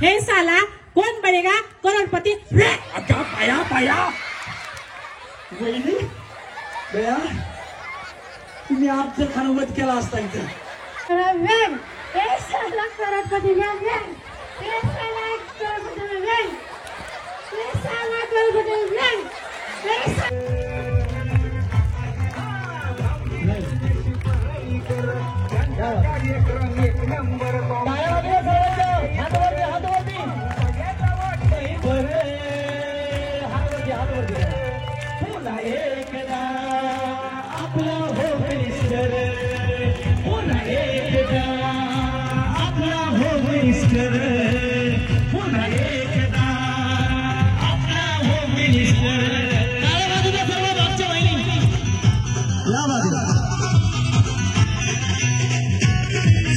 हे साला कौन बनेगा करोड़पति। क्या पाया पाया वहिनी बया तुम्ही आमचं खानवत केला असता इथे। हे साला करोड़पति हे साला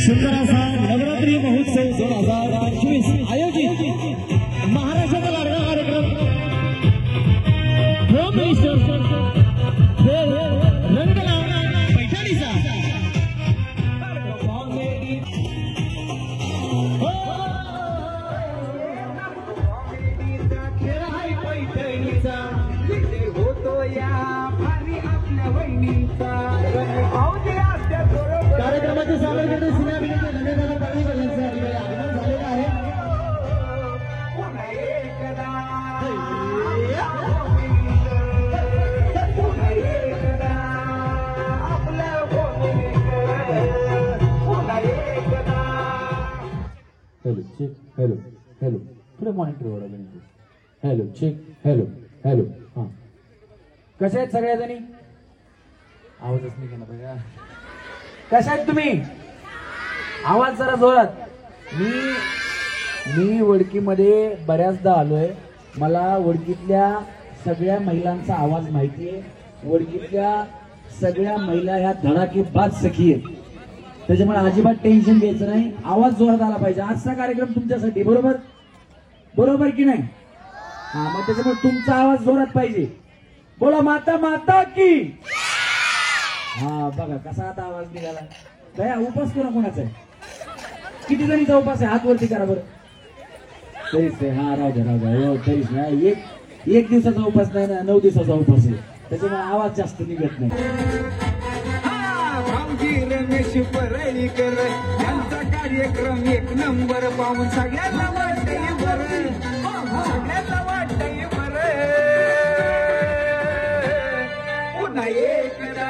सुंदर असा नवरात्री महोत्सव 2025 आयोजित महाराष्ट्राचा लाडका कार्यक्रम होम मिनिस्टर रंगला पैठणीचा पैठणीचा होतो या भारी आपल्या वहिनीचा कार्यक्रमाचे स्वागत करते सिने अभिनेते नंदेदादा पळणकर यांचं अधिकारी आगमन झालेलं आहे। हेलो चेक हेलो हेलो थोडे मॉनिटरवर आले हेलो चेक हेलो हेलो हां कसे आहेत सगळ्याजणी आवाजच नाही केला पाहिजे कशा आहेत तुम्ही आवाज जरा जोरात मी वडकीमध्ये बऱ्याचदा आलोय मला वडकीतल्या सगळ्या महिलांचा आवाज माहिती आहे वडकीतल्या सगळ्या महिला ह्या धडाकेबाज सखी आहेत त्याच्यामुळे अजिबात टेन्शन घ्यायचं नाही आवाज जोरात आला पाहिजे आजचा कार्यक्रम तुमच्यासाठी बरोबर की नाही हा मग त्याच्यामुळे तुमचा आवाज जोरात पाहिजे बोला माता माता की हा बघा कसा आता आवाज निघाला दया उपास कोणाचा आहे किती जणीचा उपास आहे हात वरती करा बरं तरीच हा राहू द्या तरीच नाही एक दिवसाचा उपास नाही ना 9 दिवसाचा उपास आहे त्याच्यामुळे आवाज जास्त निघत नाही रमेश परळीकर यांचा कार्यक्रम 1 नंबर पाहून सगळ्यांना वाटतंय बरं सगळ्यांना वाटतंय बरं पुन्हा एकदा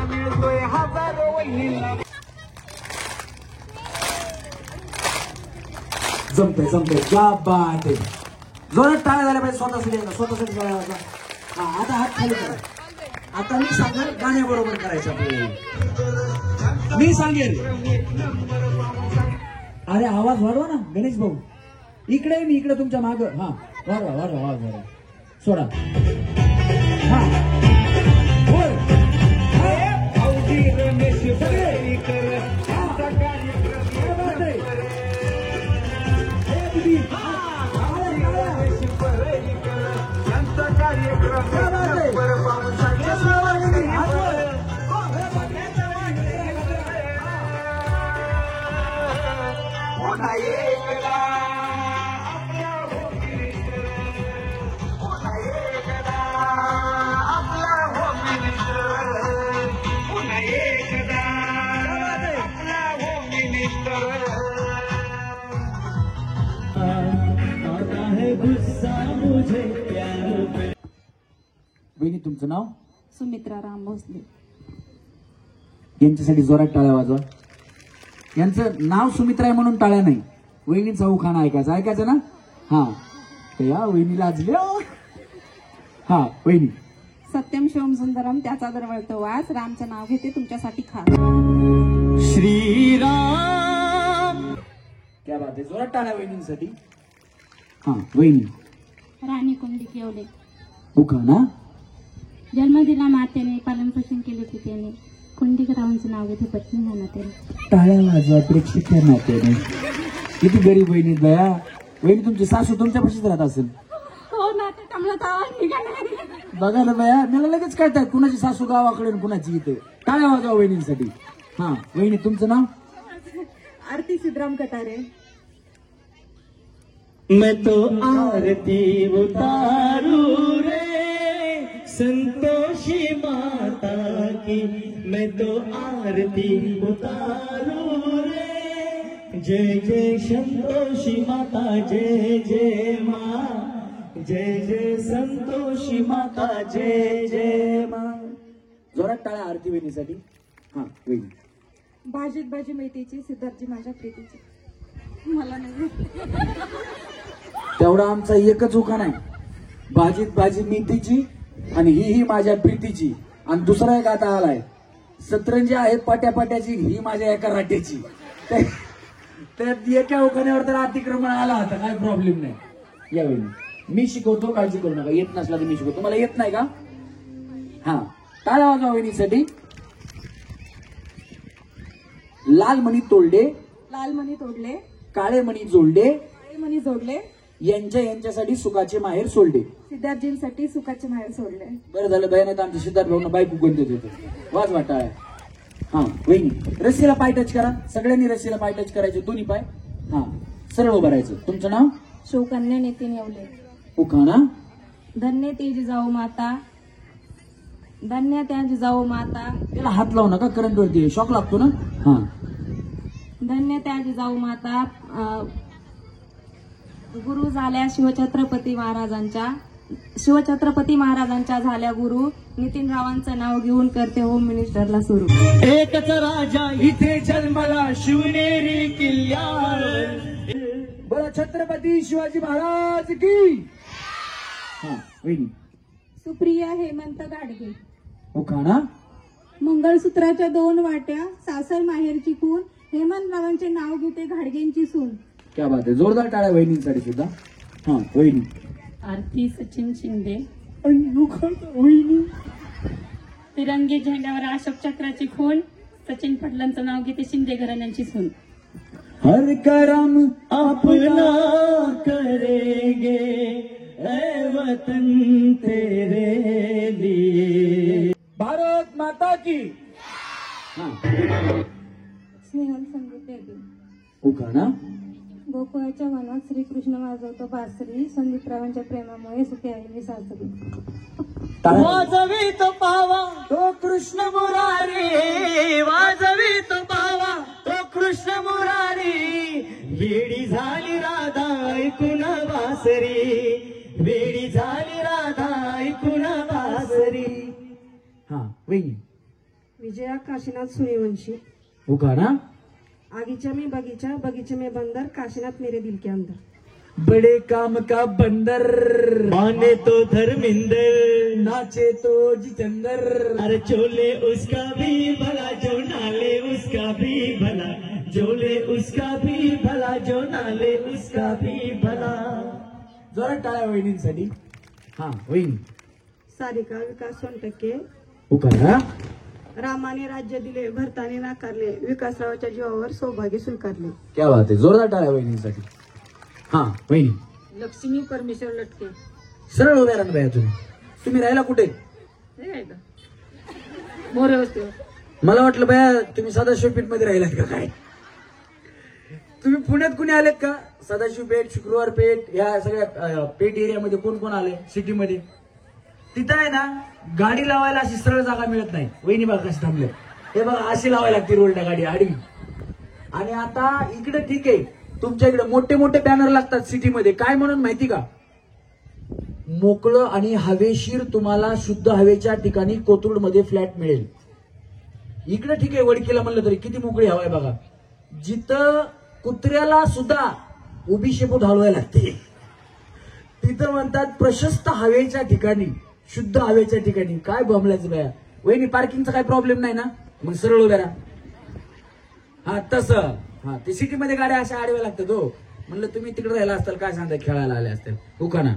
मिळतोय हजारो वहिनीला जमतंय क्या बात आहे जोरात टाळ्या झाल्या पाहिजे स्वतःसाठी हा आता हात खाली करा आता मी सांगणार गाण्याबरोबर करायचं आपल्याला मी सांगेल अरे आवाज वाढवा ना गणेश भाऊ इकडे मी इकडे तुमच्या माग हा वाढवा सोडा हा बोल रमेश परळीकर यांचा कार्यक्रम रमेश परळीकर यांचा कार्यक्रम पाहून पुन्हा एकदा वहिनी तुमचं नाव सुमित्रा राम भोसले यांच्यासाठी जोरात टाळ्या वाजवा यांचं नाव सुमित्रा आहे म्हणून टाळ्या नाही वहिनीचा उखाणा ऐकायचं ना हा तर या वहिनी लाजल्या हा वहिनी सत्यम शिवम सुंदरम त्याचा दरवळतो वास रामचं नाव घेते तुमच्यासाठी खास श्रीराम क्या बात आहे जोरात टाळ्या वहिनींसाठी हा वहिनी राणी कुंडली येवले उखाणा जन्म दिला मातेने, पालनपोषण केले पित्याने, कुंडीकरावांचं नाव घेते पत्नी नात्याने. टाळ्या वाजवा प्रेक्षक नात्याने. किती गरीब वहिनी दया. वहिनी तुमची सासू तुमच्यापाशीच राहत असेल. हो ना, ते कमळाचा आवाज निघाला. बघा ना बया, मला लगेच कळतात कुणाची सासू गावाकडे आणि कुणाची इथे. टाळ्या वाजवा वहिनींसाठी. हा वहिनी तुमचं नाव? आरती सिद्धराम कटारे. मैं तो आरती उतारू रे संतोषी माता की, मैं तो आरती उतारू रे. जय जय संतोषी माता, जय जय माँ, जय जय संतोषी माता, जय जय माँ. जोरात टाळ्या आरती वहिनीसाठी. हा वहिनी. भाजीत भाजी मैत्रीची, सिद्धार्थजी माझ्या प्रीतीची. मला नाही. तेवढा आमचा एकच उखाण आहे. भाजीत भाजी मेथीची आणि ही माझ्या प्रीतीची. आणि दुसरा एक आता आलाय, सतरंजी आहे पाट्यापाट्याची, ही माझ्या एका राट्याची. तर एका उखाण्यावर तर अतिक्रमण आला होता, काय प्रॉब्लेम नाही. या वहिनी मी शिकवतो, काळजी करू नका. येत नसला तर मी शिकवतो. मला येत नाही का? हा टाळ्या वाजवा वहिनीसाठी. लाल मणी तोडले, लाल मणी तोडले, काळे मणी जोडले, काळे मणी जोडले, यांच्यासाठी सुखाचे माहेर सोडले. सिद्धार्थजींसाठी सुखाचे माहेर सोडले. बरं झालं बाई, नाही तर आमच्या सिद्धार्थ भाऊन बायको कोणते देतो. वाज वाटाळ्या. हा वहिनी रस्सीला पाय टच करा. सगळ्यांनी रस्सीला पाय टच करायचे, दोन्ही पाय. हा सरळ उभं राहायचं. तुमचं नाव? शिवकन्या नितीन येवले. उखाणा. धन्य ती जिजाऊ माता, धन्य त्या जिजाऊ माता, त्याला हात लावू नका, करंट वरती शॉक लागतो ना. हा धन्य त्या जिजाऊ माता. गुरु झाल्या शिवछत्रपती महाराजांच्या झाल्या गुरु. नितीनरावांचं नाव घेऊन करते होम मिनिस्टरला सुरू. एकच राजा इथे जन्मला शिवनेरी किल्ल्यावर. बोला छत्रपती शिवाजी महाराज की. हा वहिनी. सुप्रिया हेमंत गाडगे. उखाणा. मंगळसूत्राच्या 2 वाट्या, सासर माहेरची खून, हेमंतरावांचे नाव घेते घाडगेंची सून. क्या बात आहे. जोरदार टाळ्या वहिनींसाठी सुद्धा. हा वहिनी. आरती सचिन शिंदे. वहिनी. तिरंगी झेंड्यावर अशोक चक्राची खून, सचिन पाटलांचं नाव घेते शिंदे घराण्यांची सून. हर करम अपना करेंगे ऐ वतन तेरे लिए. भारत माता की. हा स्नेहल संगीत देवी. उखाणा. गोकुळाच्या वनात श्रीकृष्ण वाजवतो बासरी, संदीपरावांच्या प्रेमामुळे सुखी आहे मी सासरी. वाजवी तो पावा तो कृष्ण मुरारी, वाजवी तो पावा तो कृष्ण मुरारी. वेडी झाली राधा ऐकून बासरी, वेडी झाली राधा ऐकून बासरी. हा वहिनी. विजया काशीनाथ सूर्यवंशी. उखाणा. आगीचा में बगीचा, बगीचे में बंदर, काशीनाथ मेरे दिल के अंदर. बड़े काम का बंदर, माने तो धर्मिंदर, नाचे तो जितेंद्र. अरे चोले उसका भी भला जो नाले उसका भी भला, चोले उसका भी भला जो नाले उसका भी भला. जोरात टाळ्या वहिनींसाठी. हा वहिनी. सारिका विकास सोनटक्के. उखाणा. रामाने राज्य दिले, भरताने नाकारले, विकासरावाच्या जीवावर सौभाग्य स्वीकारले. क्या बात आहे. जोरदार टाळ्या वहिनींसाठी. हा वहिनी. लक्ष्मी परमेश्वर लटके. सरळ उभ्या राहा बाया. तुम्ही राहिला कुठे? मोरे होते. मला वाटलं बाया तुम्ही सदाशिव पेठ मध्ये राहिलात का काय? तुम्ही पुण्यात कुणी आलेत का? सदाशिव पेठ, शुक्रवार पेठ, या सगळ्या पेठ एरियामध्ये कोण कोण आले सिटीमध्ये? तिथं आहे ना गाडी लावायला अशी सरळ जागा मिळत नाही. वहिनी बघा कशी थांबले. हे बघा अशी लावायला लागते रोडला गाडी आडवी. आणि आता इकडे ठीक आहे, तुमच्या इकडे मोठे मोठे बॅनर लागतात सिटीमध्ये. काय म्हणून माहिती का? मोकळं आणि हवेशीर तुम्हाला शुद्ध हवेच्या ठिकाणी कोथरूडमध्ये फ्लॅट मिळेल. इकडे ठीक आहे, वडकीला म्हणलं तरी किती मोकळी हवा आहे बघा. जिथं कुत्र्याला सुद्धा उभी शेपूट हलवायला लागते, तिथं म्हणतात प्रशस्त हवेच्या ठिकाणी, शुद्ध हवेच्या ठिकाणी. काय बमल्याचं बाया. वहिनी पार्किंगचा काय प्रॉब्लेम नाही ना? मग सरळ उभ्या राहा. हा तसं. हा ते सिटीमध्ये गाड्या अशा आडव्या लागतात. हो म्हणलं तुम्ही तिकडे राहिला असताल काय सांगता, खेळायला आले असतील. उखाणा.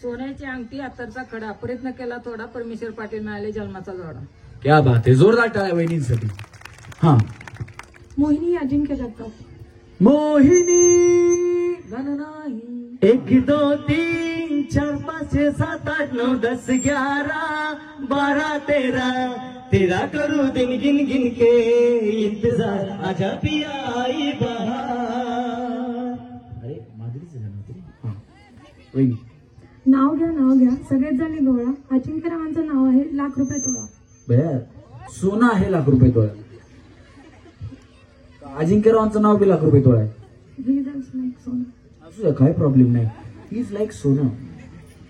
सोन्याची अंगठी अत्तरचा खडा प्रयत्न केला थोडा परमेश्वर पाटील मिळाले जन्माचा जोडा. क्या बात आहे, जोरदार टाळ्या वहिनींसाठी. हा मोहिनी अजिंक्य जगताप. मोहिनी गाणं नाही. 1 2 3 4 5 6 7 8 9 10 11 12 13 तेरा करू दिन गिन गिन के इंतजार आजा पिया आई बहार. अरे माधुरीचं गाणं होतं रे. हा वहिनी. नाव घ्या सगळेच झाले गोळा. अजिंक्यरावांचं नाव आहे ₹1,00,000 तोळा. बर, सोनं आहे ₹1,00,000 तोळा. अजिंक्यरावांचं नाव बी ₹1,00,000 तोळा आहे. He is like सोनं. असू द्या, काही प्रॉब्लेम नाही. ही इज लाईक सोनं.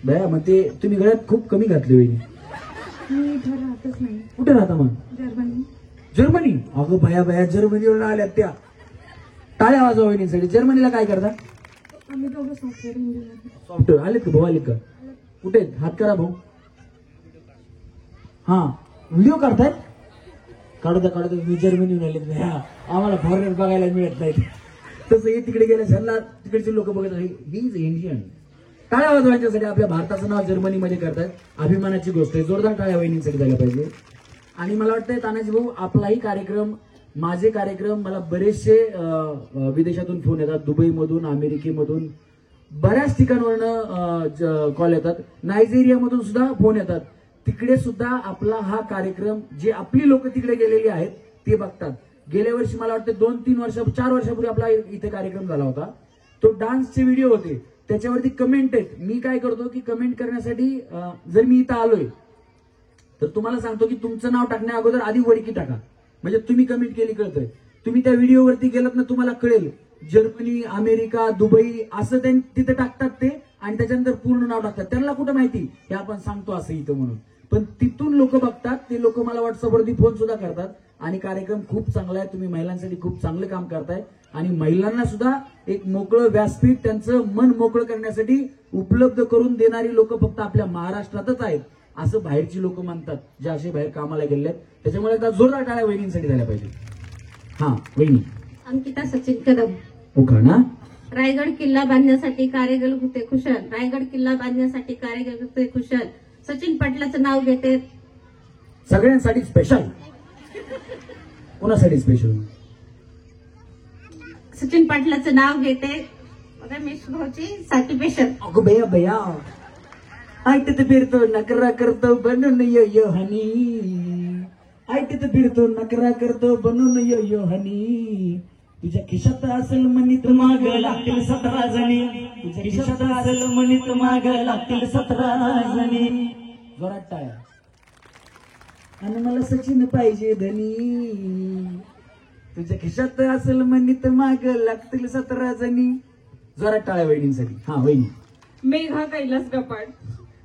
बया मग ते तुम्ही गळ्यात खूप कमी घातले वहिनी. मी इथं राहतच नाही. कुठे राहता मग? जर्मनी. जर्मनी. अगं बया जर्मनीवर आल्यात त्या. टाळ्या वाजवा वहिनीसाठी. जर्मनीला काय करता? आम्ही दोघं सॉफ्टवेअर इंजिनियर. सॉफ्टवेअर. आलेत का भाऊ, आलेत का? कुठे आहेत? हात करा भाऊ. हा व्हिडिओ काढतायत? काढू द्या. मी जर्मनीहून आलेत. हा आम्हाला फॉरेनर बघायला मिळत नाहीत. तसं हे तिकडे गेल्या झरला तिकडचे लोक बघत ही इज इंडियन. टाळ्या वाजवायच्यासाठी आपल्या भारताचं नाव जर्मनीमध्ये करतायत. अभिमानाची गोष्ट आहे. जोरदार टाळ्या वहिनींसाठी झाल्या पाहिजे. आणि मला वाटतंय तानाजी भाऊ, आपलाही कार्यक्रम, माझे कार्यक्रम, मला बरेचसे विदेशातून फोन येतात. दुबईमधून, अमेरिकेमधून, बऱ्याच ठिकाणावरनं कॉल येतात. नायजेरियामधून सुद्धा फोन येतात. तिकडे सुद्धा आपला हा कार्यक्रम, जे आपली लोक तिकडे गेलेली आहेत ते बघतात. गेल्या वर्षी मला वाटतं 4 वर्षापूर्वी आपला इथे कार्यक्रम झाला होता. तो डान्सचे व्हिडिओ होते. त्याच्यावरती कमेंट आहेत. मी काय करतो की कमेंट करण्यासाठी जर मी इथं आलोय तर तुम्हाला सांगतो की तुमचं नाव टाकण्या अगोदर आधी वडकी टाका, म्हणजे तुम्ही कमेंट केली कळतंय. तुम्ही त्या व्हिडिओवरती गेलात ना, तुम्हाला कळेल जर्मनी, अमेरिका, दुबई असं तिथे टाकतात ते, आणि त्याच्यानंतर पूर्ण नाव टाकतात. त्यांना कुठं माहिती हे आपण सांगतो असं इथं म्हणून, पण तिथून लोक बघतात. ते लोक मला व्हॉट्सअपवरती फोन सुद्धा करतात. आणि कार्यक्रम खूप चांगला आहे. तुम्ही महिलांसाठी खूप चांगलं काम करताय. आणि महिलांना सुद्धा एक मोकळं व्यासपीठ, त्यांचं मन मोकळं करण्यासाठी उपलब्ध करून देणारी लोक फक्त आपल्या महाराष्ट्रातच आहेत असं बाहेरची लोक म्हणतात, जे असे बाहेर कामाला गेले आहेत. त्याच्यामुळे एकदा जोरदार टाळ्या वहिनींसाठी झाल्या पाहिजे. हा वहिनी. अंकिता सचिन कदम. ओका ना. रायगड किल्ला बांधण्यासाठी कार्यगल होते कुशल. रायगड किल्ला बांधण्यासाठी कार्यगल होते कुशल. सचिन पाटलाचं नाव घेते. सगळ्यांसाठी स्पेशल. कोणासाठी स्पेशल? सचिन पाटलाचं नाव घेते रमेश भाऊची साठी स्पेशल. अगो बया ऐकत फिरतो नकरा करतो बनून यो हनी. ऐकत फिरतो नकरा करतो बनून यो हनी. तुझ्या खिशात असेल म्हणित माग लागतील 17 जणी. तुझ्या खिशात असेल म्हणित माग लागतील 17 जणी. जोरात टाळ्या. आणि मला सचिन पाहिजे धनी. तुझ्या खिशात असेल म्हणित माग लागतील 17 जणी. जोरात टाळ्या वहिनींसाठी. हा वहिनी. मेघा कैलास गपाट.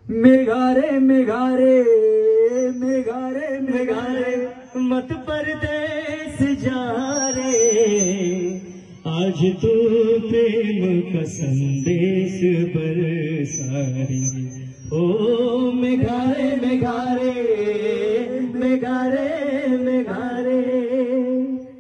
मेघारे मेघारे मेघारे मेघारे मत परदेस जा रे. आज तू प्रेम का संदेश बरसा रे. ओ मेघारे मेघारे मेघारे मेघारे.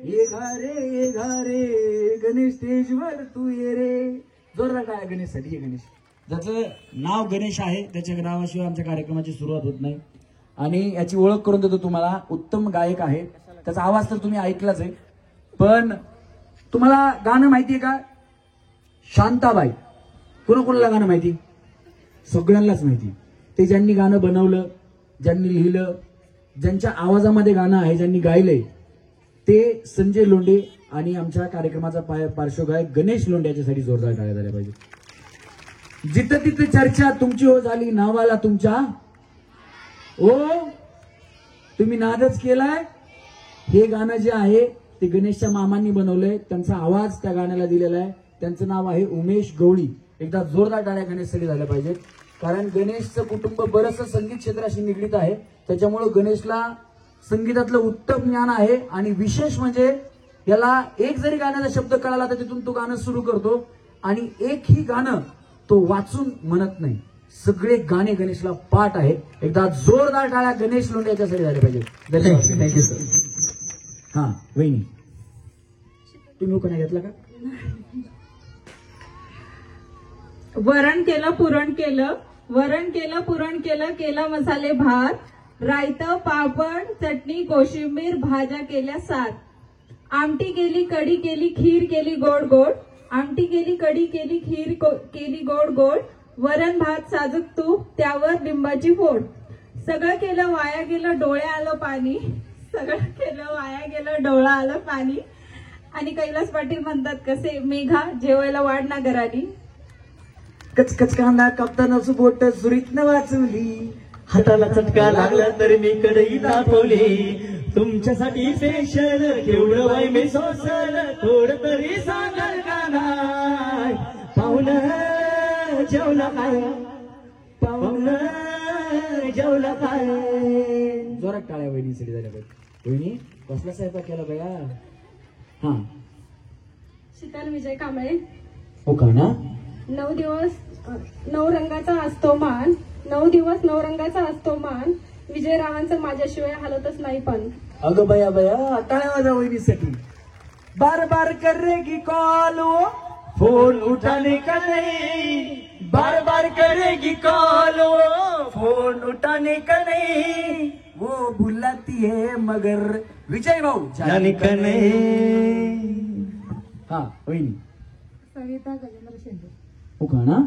ये घारे गणेश स्टेजवर तू ये रे. जोरदार काय गणेशसाठी. ये गणेश, ज्याचं नाव गणेश आहे त्याच्या नावाशिवाय आमच्या कार्यक्रमाची सुरुवात होत नाही. आणि याची ओळख करून देतो तुम्हाला. उत्तम गायक आहे. त्याचा आवाज तर तुम्ही ऐकलाच आहे. पण तुम्हाला गाणं माहितीये का? शांताबाई. कोणाकोणाला गाणं माहिती? सगळ्यांनाच माहिती. ते ज्यांनी गाणं बनवलं, ज्यांनी लिहिलं, ज्यांच्या आवाजामध्ये गाणं आहे, ज्यांनी गायलंय ते संजय लोंढे. आणि आमच्या कार्यक्रमाचा पार्श्वगायक गणेश लोंढे याच्यासाठी जोरदार टाळ्या झाल्या पाहिजे. जिथं तिथं चर्चा तुमची हो झाली नावाला तुमच्या. ओ तुम्ही नादच केलाय. हे गाणं जे आहे ते गणेशच्या मामांनी बनवलंय. त्यांचा आवाज त्या गाण्याला दिलेला आहे. त्यांचं नाव आहे उमेश गवळी. एकदा जोरदार टाळ्या गणेशसाठी झाल्या पाहिजेत. कारण गणेशचं कुटुंब बरंचसं संगीत क्षेत्राशी निगडीत आहे. त्याच्यामुळे गणेशला संगीतातलं उत्तम ज्ञान आहे. आणि विशेष म्हणजे याला एक जरी गाण्याचा शब्द कळाला तर तिथून तो गाणं सुरू करतो. आणि एकही गाणं तो वाचून म्हणत नाही. सगळे गाणे गणेशला पाठ आहेत. एकदा जोरदार टाळ्या गणेश लोंढे याच्यासाठी झाल्या पाहिजे. धन्यवाद. Thank you sir. हा वहिनी, तुम्ही कोणा घेतला का? वरण केलं पुरण केलं वरण केलं, पुरण केलं, केलं मसाले भात, रायतं, पापड, चटणी, कोशिंबीर, भाज्या केल्या 7. आमटी केली, कढी केली, खीर केली गोड गोड. आमटी केली, कढी केली, खीर केली गोड गोड. वरण भात, साजूक तूप, त्यावर लिंबाची फोड. सगळं केलं, वाया गेलं, डोळे आलं पाणी. सगळं केलं, वाया गेलं, डोळा आलं पाणी. आणि कैलास पाटील म्हणतात कसे, मेघा जेवायला वाढ ना घरानी. कचकच कांदा कापतानाच बोट सुरीतनं वाचवली, हाताला चटका लागला तर मी कढई तापवली. तुमच्यासाठी स्पेशल केवढं वाय मी सोसल, थोडं तरी सांगाल का नाय. पाहुणं जेवला काय, पाहुणं जेवला काय. जोरात टाळ्या वहिनीसाठी झाल्या पाहिजे. वहिनी कसला स्वयंपाक केला बघा. हा शीतल विजय कांबळे. हो का ना. 9 दिवस 9 रंगाचा असतो मान, 9 दिवस 9 रंगाचा असतो मान. विजयरावांचं माझ्याशिवाय हालतच नाही पण. अगं बया बया, टाळ्या वाजा वहिनीसाठी. बार बार करेगी कॉल वो, फोन उठाने का नहीं. बार बार करेगी कॉल वो, फोन उठाने का नहीं. वो बुलाती है मगर विजय भाऊ जाने का नहीं. हा वहिनी. सविता गजेंद्र शिंदे. हो का ना.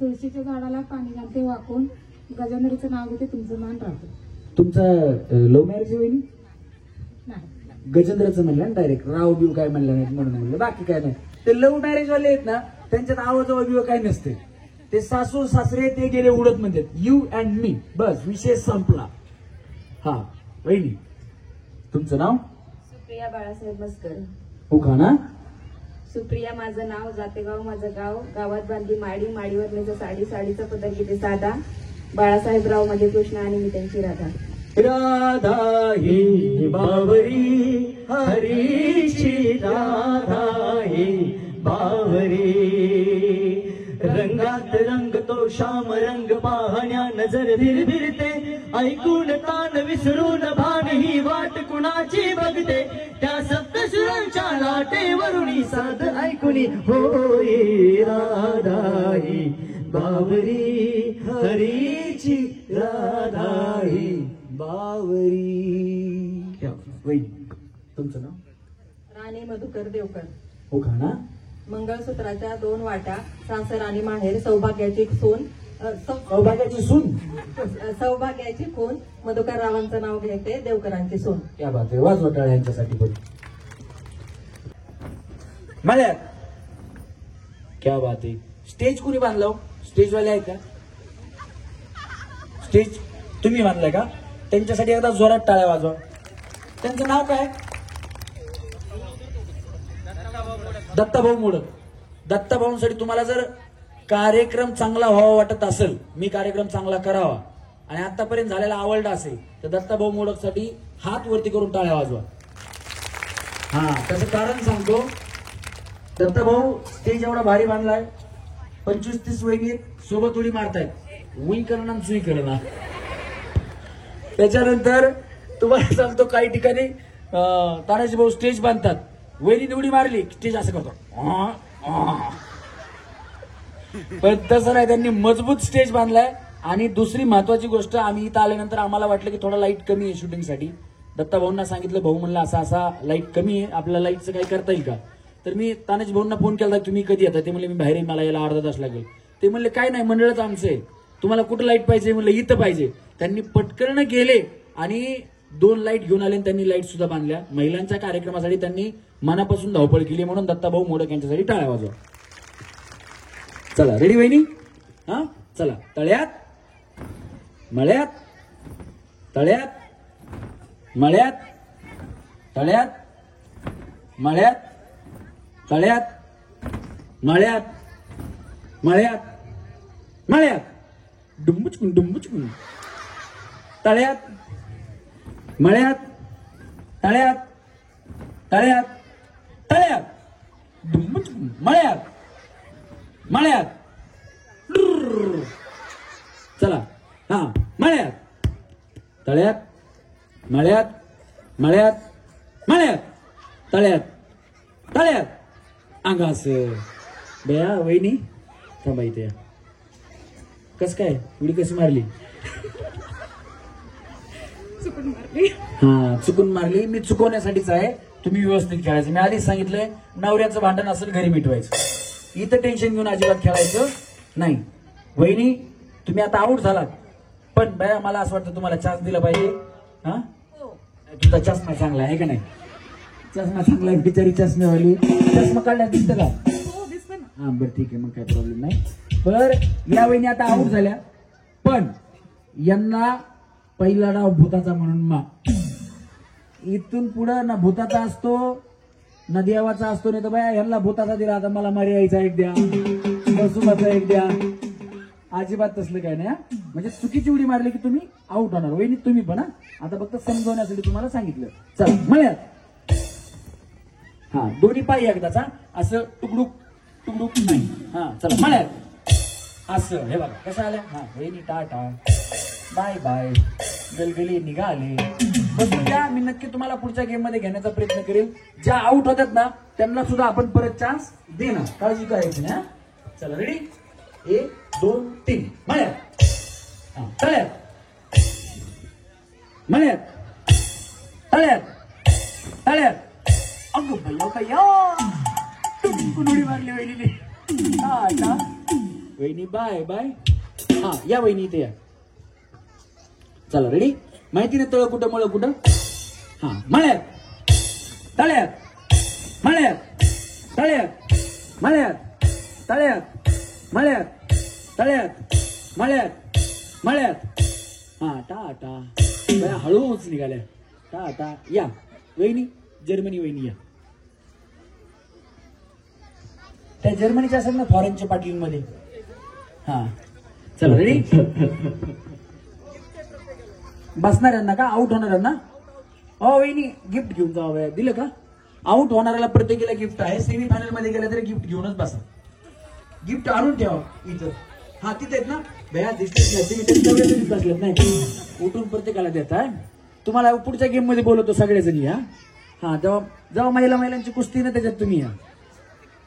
तुळशीच्या झाडाला पाणी घालते वाकून, गजेंद्रचं नाव घेते, तुमचं मान राहतं. तुमचं लव्ह मॅरेज आहे वहिनी. नाही, गजेंद्रचं म्हणलं ना डायरेक्ट, राव बिव काय म्हणलं नाही म्हणून म्हणलं, बाकी काय नाही. ते लव्ह मॅरेज वाले आहेत ना, त्यांच्यात आवाजवळ बिव काय नसते. ते सासू सासरे ते गेले उडत म्हणतात, यू अँड मी, बस विषय संपला. हा वहिनी तुमचं नाव. सुप्रिया बाळासाहेब मस्कर. हो का ना. सुप्रिया माझं नाव, जातेगाव माझं गाव, गावात बांधली माडी, माडीवर नेचं साडी, साडीचा पदर किती साधा. बाळासाहेबराव माझे कृष्ण आणि मी त्यांची राधा. राधा ही बावरी, हरीची राधा ही बावरी. रंगात रंग तो श्याम रंग, पाहण्या नजर भिरभिरते. ऐकून तान विसरून भान, ही वाट कुणाची बघते. त्या सप्तशुरांच्या लाटेवरुणी साध ऐकुनी, होय राधा ही बावरी, हरीची राधा ही बावरी. वहिनी तुमचं नाव. राणी मधुकर देवकर. हो का ना. मंगळसूत्राच्या 2 वाट्या, सासर आणि माहेर, सौभाग्याची सून, सौभाग्याची सून. सौभाग्याची खून. मधुकर रावांचं नाव घेते, देवकरांची सून. क्या बात आहे. वाजवा टाळ्या यांच्यासाठी पण. मळ्यात क्या बात आहे. स्टेज कुणी बांधलं. स्टेजवाले आहेत का. स्टेज तुम्ही बांधलंय का. त्यांच्यासाठी एकदा जोरात टाळ्या वाजवा. त्यांचं नाव काय. दत्ताभाऊ मोडक. दत्ताभाऊंसाठी तुम्हाला जर कार्यक्रम चांगला व्हावा वाटत असेल, मी कार्यक्रम चांगला करावा आणि आतापर्यंत झालेला आवडला असेल, तर दत्ताभाऊ मोडक साठी हात वरती करून टाळ्या वाजवा. हा त्याचं कारण सांगतो. दत्ताभाऊ स्टेज एवढा भारी बांधलाय, 25-30 वहिनी सोबत उडी मारतायत, उई करणं सुई करणं. त्याच्यानंतर तुम्हाला सांगतो, काही ठिकाणी तानाजी भाऊ स्टेज बांधतात, वहिनी उडी मारली स्टेज असं करतो. पण तसं नाही, त्यांनी मजबूत स्टेज बांधलाय. आणि दुसरी महत्वाची गोष्ट, आम्ही इथं आल्यानंतर आम्हाला वाटलं की थोडा लाईट कमी आहे शूटिंगसाठी. दत्ता भाऊंना सांगितलं, भाऊ म्हणलं असा असा लाईट कमी आहे, आपल्या लाईटचं काही करता येईल का. तर मी तानाजी भाऊंना फोन केला, तुम्ही कधी येता. ते म्हणले मी बाहेर, मला यायला अर्धा तास लागेल. ते म्हणले काय नाही, मंडळच आमचं आहे, तुम्हाला कुठं लाईट पाहिजे. म्हणलं इथं पाहिजे. त्यांनी पटकन गेले आणि 2 लाईट घेऊन आले आणि त्यांनी लाईट सुद्धा बांधल्या. महिलांच्या कार्यक्रमासाठी त्यांनी मनापासून धावपळ केली. म्हणून दत्ताभाऊ मोडक यांच्यासाठी टाळ्या वाजवा. चला रेडी वहिनी. हा चला. तळ्यात मळ्यात, तळ्यात मळ्यात, तळ्यात मळ्यात, तळ्यात मळ्यात, मळ्यात मळ्यात, डुंबुचकून डुंबुचकून, तळ्यात मळ्यात, तळ्यात तळ्यात, तळ्यात डुंबुचकून, मळ्यात मळ्यात. चला. हा मळ्यात, तळ्यात मळ्यात, मळ्यात मळ्यात, तळ्यात तळ्यात. अंगास बया वहिनी थांबा इथे. कस काय उडी कशी मारली? हा चुकून मारली. मी चुकवण्यासाठीच आहे. तुम्ही व्यवस्थित खेळायचं. मी आधीच सांगितलंय नवऱ्याचं भांडण असेल घरी मिटवायचं. इथं टेन्शन घेऊन अजिबात खेळायचं नाही. वहिनी तुम्ही आता आऊट झालात, पण बया मला असं वाटतं तुम्हाला चान्स दिला पाहिजे. हा तुमचा चष्मा चांगला आहे का नाही? चष्मा चांगला आहे. बिचारी चष्म्यावाली चष्मा काढण्यात दिसतं का? हा बरं ठीक आहे, मग काही प्रॉब्लेम नाही. तर या वहिनी आता आऊट झाल्या, पण यांना पहिला डाव भूताचा म्हणून मा. इथून पुढं ना भूताचा असतो ना देवाचा असतो. नाही तर बाया ह्यांना भूताचा दिला, आता मला मर्याईचा एक द्या, सुमाचा एक द्या. अजिबात तसलं काय नाही. म्हणजे चुकीची उडी मारली की तुम्ही आऊट होणार. वहिनी तुम्ही पण आता फक्त समजवण्यासाठी तुम्हाला सांगितलं. चला म्हणूयात. हा दोन्ही पाय एकदाचा असं टुकडुक टुकडुक नाही. हा चला म्हणूयात असं. हे बघा कसं आलं. हा वहिनी टाटा बाय बाय गलगली निघाले. बसून द्या. मी नक्की तुम्हाला पुढच्या गेम मध्ये घेण्याचा प्रयत्न करेल. ज्या आऊट होतात ना त्यांना सुद्धा आपण परत चान्स देणार. काळजी करायची ना. चला रेडी 1 2 3 म्हणूयात. हा तळ्यात म्हणूयात. तळ्यात तळ्यात. अगं भैया भैया टुकून उडी मारली वहिनीने. टाटा वहिनी बाय बाय. हा या वहिनी इथे या. चला रेडी. माहिती नाही तळ कुठं मळ कुठं. हा मळ्यात तळ्यात मळ्यात तळ्यात मळ्यात तळ्यात मळ्यात तळ्यात मळ्यात मळ्यात. हा टाटा बया हळूच निघाल्या. टाटा या वहिनी. जर्मनी वहिनी या. त्या जर्मनीच्या असेल ना फॉरेनच्या पाटीलमध्ये. हा चला रेडी. बसणाऱ्यांना का आऊट होणाऱ्यांना? हो वहिनी गिफ्ट घेऊन जावं. दिलं का? आऊट होणाऱ्याला प्रत्येकीला गिफ्ट आहे. सेमी फायनल मध्ये गेलं तरी गिफ्ट घेऊनच बसा. गिफ्ट आणून ठेवा इथं. हा तिथे आहेत ना भया दिसलेत बसलेत नाही. उठून प्रत्येकाला देताय. तुम्हाला पुढच्या गेम मध्ये बोलवतो सगळेजण या. हा जेव्हा महिलांची कुस्ती ना त्याच्यात तुम्ही या.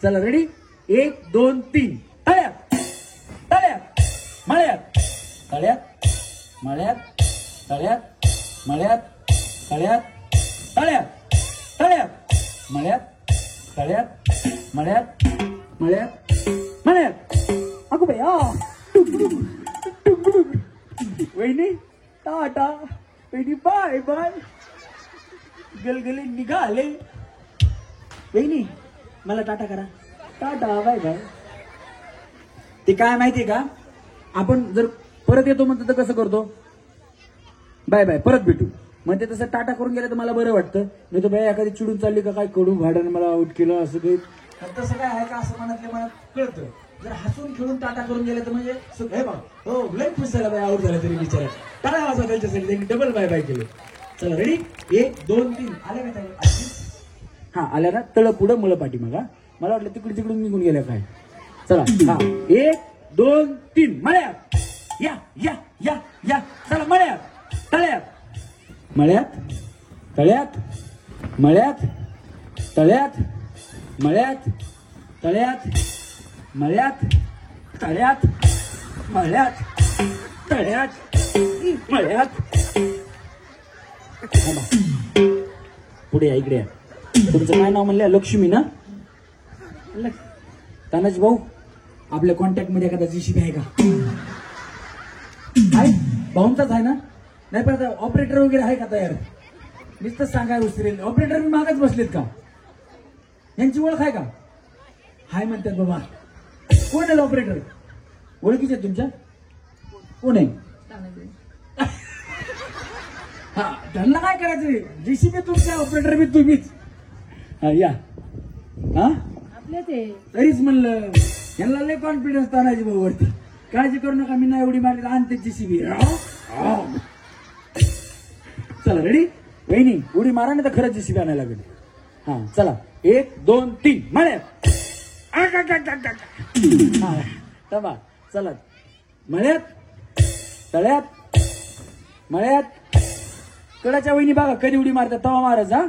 चला रेडी 1 2 3 तळ्यात तळ्यात मळ्यात तळ्यात मळ्यात तळ्यात मळ्यात तळ्यात तळ्यात तळ्यात मळ्यात तळ्यात मळ्यात मळ्यात मळ्यात. अगो भैया वहिनी टाटा वहिनी बाय बाय गलगली निघाले. वहिनी मला टाटा करा. Tata bye bye. ते काय माहितीये का, आपण जर परत येतो म्हणतो तर कसं करतो, बाय बाय परत भेटू म्हणजे तसं टाटा करून गेलं तर मला बरं वाटतं. नाही तर बाय एखादी चिडून चालली का काय कडू भाड्याने मला आउट केलं असं काही. तसं काय आहे का असं मनातल्या मनात कळतं. जर हसून खेळून टाटा करून गेलं तर म्हणजे हे बघ हो लय खुश झाला बाय आउट झाला तरी विचारा. टाळा वाजवा त्यांच्यासाठी. त्यांनी डबल बाय बाय केलं. चला रेडी 1 2 3 आले का ताई? हा आल्या ना. तळ पुढं मळ पाठी मग. मला वाटलं तिकडून निघून गेल्या काय. चला हा 1 2 3 मळ्यात या या या या. चला मळ्यात तळ्यात मळ्यात तळ्यात मळ्यात तळ्यात मळ्यात तळ्यात मळ्यात तळ्यात मळ्यात तळ्यात मळ्यात. पुढे या इकडे या. तुमचं काय नाव म्हणलं? लक्ष्मी ना? तानाजी भाऊ आपल्या कॉन्टॅक्ट मध्ये एखादा जीसीबी आहे का? आहे भाऊंचाच आहे ना? नाही पण ऑपरेटर वगैरे आहे का तयार? नुसतं सांगाय उचलेल. ऑपरेटर मी मागच बसलेत का? यांची ओळख आहे का? हाय म्हणतात बाबा. कोण आहे ऑपरेटर? ओळखीचे तुमच्या? कोण आहे? हा त्यांना काय करायचं? जीसीबी तुमच्या ऑपरेटर बी तुम्हीच. हा या. हा तरीच म्हणलं यांना लय कॉन्फिडन्स तानाजी भाऊ वरती. काळजी करू नका. मी नाही एवढी मारली आणते जीसीबी. चला रेडी. वहिनी उडी मारा नाही तर खरंच जीसीबी आणायला लागेल. हा चला 1 2 3 मळ्यात. हा तबा चला मळ्यात तळ्यात मळ्यात. कडाच्या वहिनी बघा कधी उडी मारतात तवा मारच. हा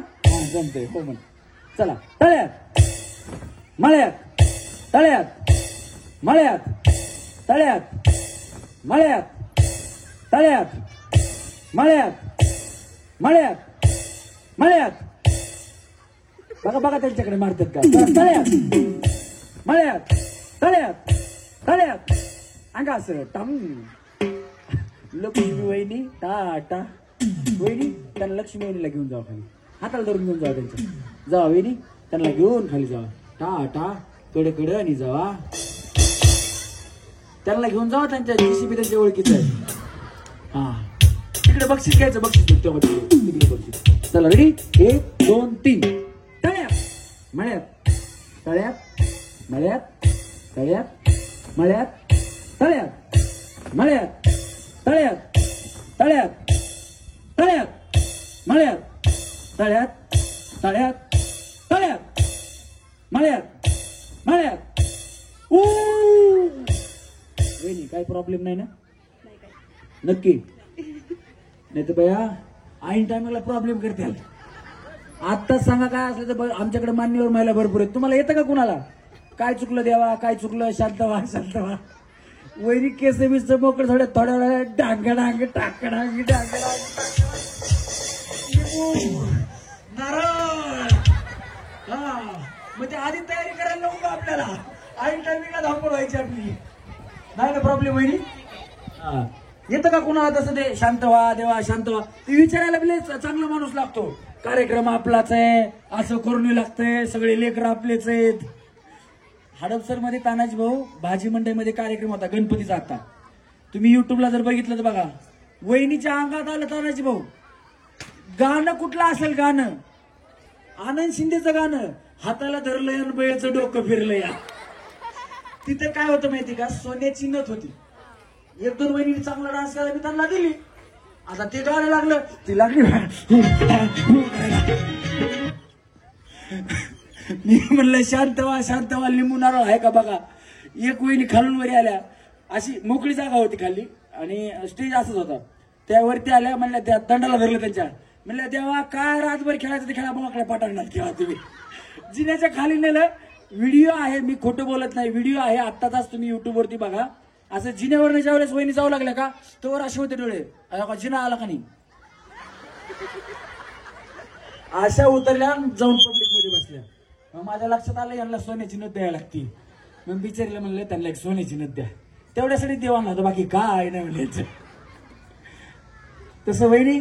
जमतंय हो म्हण. चला तळ्यात मळ्यात तळ्यात मळ्यात तळ्यात मळ्यात तळ्यात मळ्यात मळ्यात मळ्यात बघा बघा त्यांच्याकडे मारतात का तळ्यात मळ्यात तळ्यात तळ्यात अंगा असं टंग लक्ष्मी वहिनी टाटा वहिनी त्यांना लक्ष्मी वहिनीला घेऊन जावा खाली हाताला धरून घेऊन जावा त्यांच्या जावा वहिनी त्यांना घेऊन खाली जावा टाटा कडे आणि जावा त्यांना घेऊन जावा त्यांच्या जीसीबी त्यांच्या ओळखीचं आहे हा तिकडे बक्षीस घ्यायचं बक्षीस तिकडे बक्षीस चला रेडी 1 2 3 तळ्यात मळ्यात तळ्यात मळ्यात तळ्यात मळ्यात तळ्यात मळ्यात तळ्यात तळ्यात तळ्यात मळ्यात तळ्यात तळ्यात तळ्यात मळ्यात मळ्यात वहिनी काही प्रॉब्लेम नाही ना नक्की नाही तर बया ऐन टायमाला प्रॉब्लेम करते आत्ताच सांगा काय असलं तर आमच्याकडे मान्यवर महिला भरपूर आहेत तुम्हाला येतं का कुणाला काय चुकलं देवा काय चुकलं शांत व्हा शांत व्हा वैरी केस बिस मोकळ थोड्या वेळा डांग डांग टाक डांग डांग नारळ हा म्हणजे आधी तयारी करायला नको का आपल्याला ऐन टायमिंगला धावपळ व्हायची आपली नाही ना प्रॉब्लेम वहिनी हा येतं का कुणाला तसं ते शांत व्हा देवा शांत व्हा ते विचारायला बी चांगला माणूस लागतो कार्यक्रम आपलाच आहे असं करून लागतंय सगळे लेकर आपलेच आहेत हडपसर मध्ये तानाजी भाऊ भाजी मंडईमध्ये कार्यक्रम होता गणपतीचा आता तुम्ही युट्यूबला जर बघितलं तर बघा वहिनीच्या अंगात आलं तानाजी भाऊ गाणं कुठलं असेल गाणं आनंद शिंदेचं गाणं हाताला धरलंय आणि बैळचं डोकं फिरलं या तिथे काय होतं माहिती का सोन्याची नथ होती 1-2 वहिनी चांगला डान्स करायला मी त्यांना दिली आता ते गाणं लागलं ती लागली मी म्हणलं शांत व्हा लिंबू नारळ आहे का बघा एक वहिनी खालून वरी आल्या अशी मोकळी जागा होती खाली आणि स्टेज असंच होता त्यावरती आल्या म्हणल्या त्या दंडाला धरलं त्यांच्या म्हणल्या तेव्हा काय रातभर खेळायचं ते खेळा मोकळ्या पाठवणार तेव्हा तुम्ही जिन्याच्या खाली नेलं व्हिडिओ आहे मी खोटं बोलत नाही व्हिडिओ आहे आत्ताच तुम्ही युट्यूबवरती बघा असं जिन्यावर ज्यावेळेस वहिनी जाऊ लागल्या का तोवर असे होते डोळे जिना आला का नाही अशा उतरल्या जाऊन पब्लिक मध्ये बसल्या मग माझ्या लक्षात आलं यांना सोन्याची नथ द्यायला लागती मग बिचारीला म्हणलं त्यांना एक सोन्याची नथ द्या तेवढ्यासाठी देवाना होतं बाकी काय नाही म्हणलं तसं वहिनी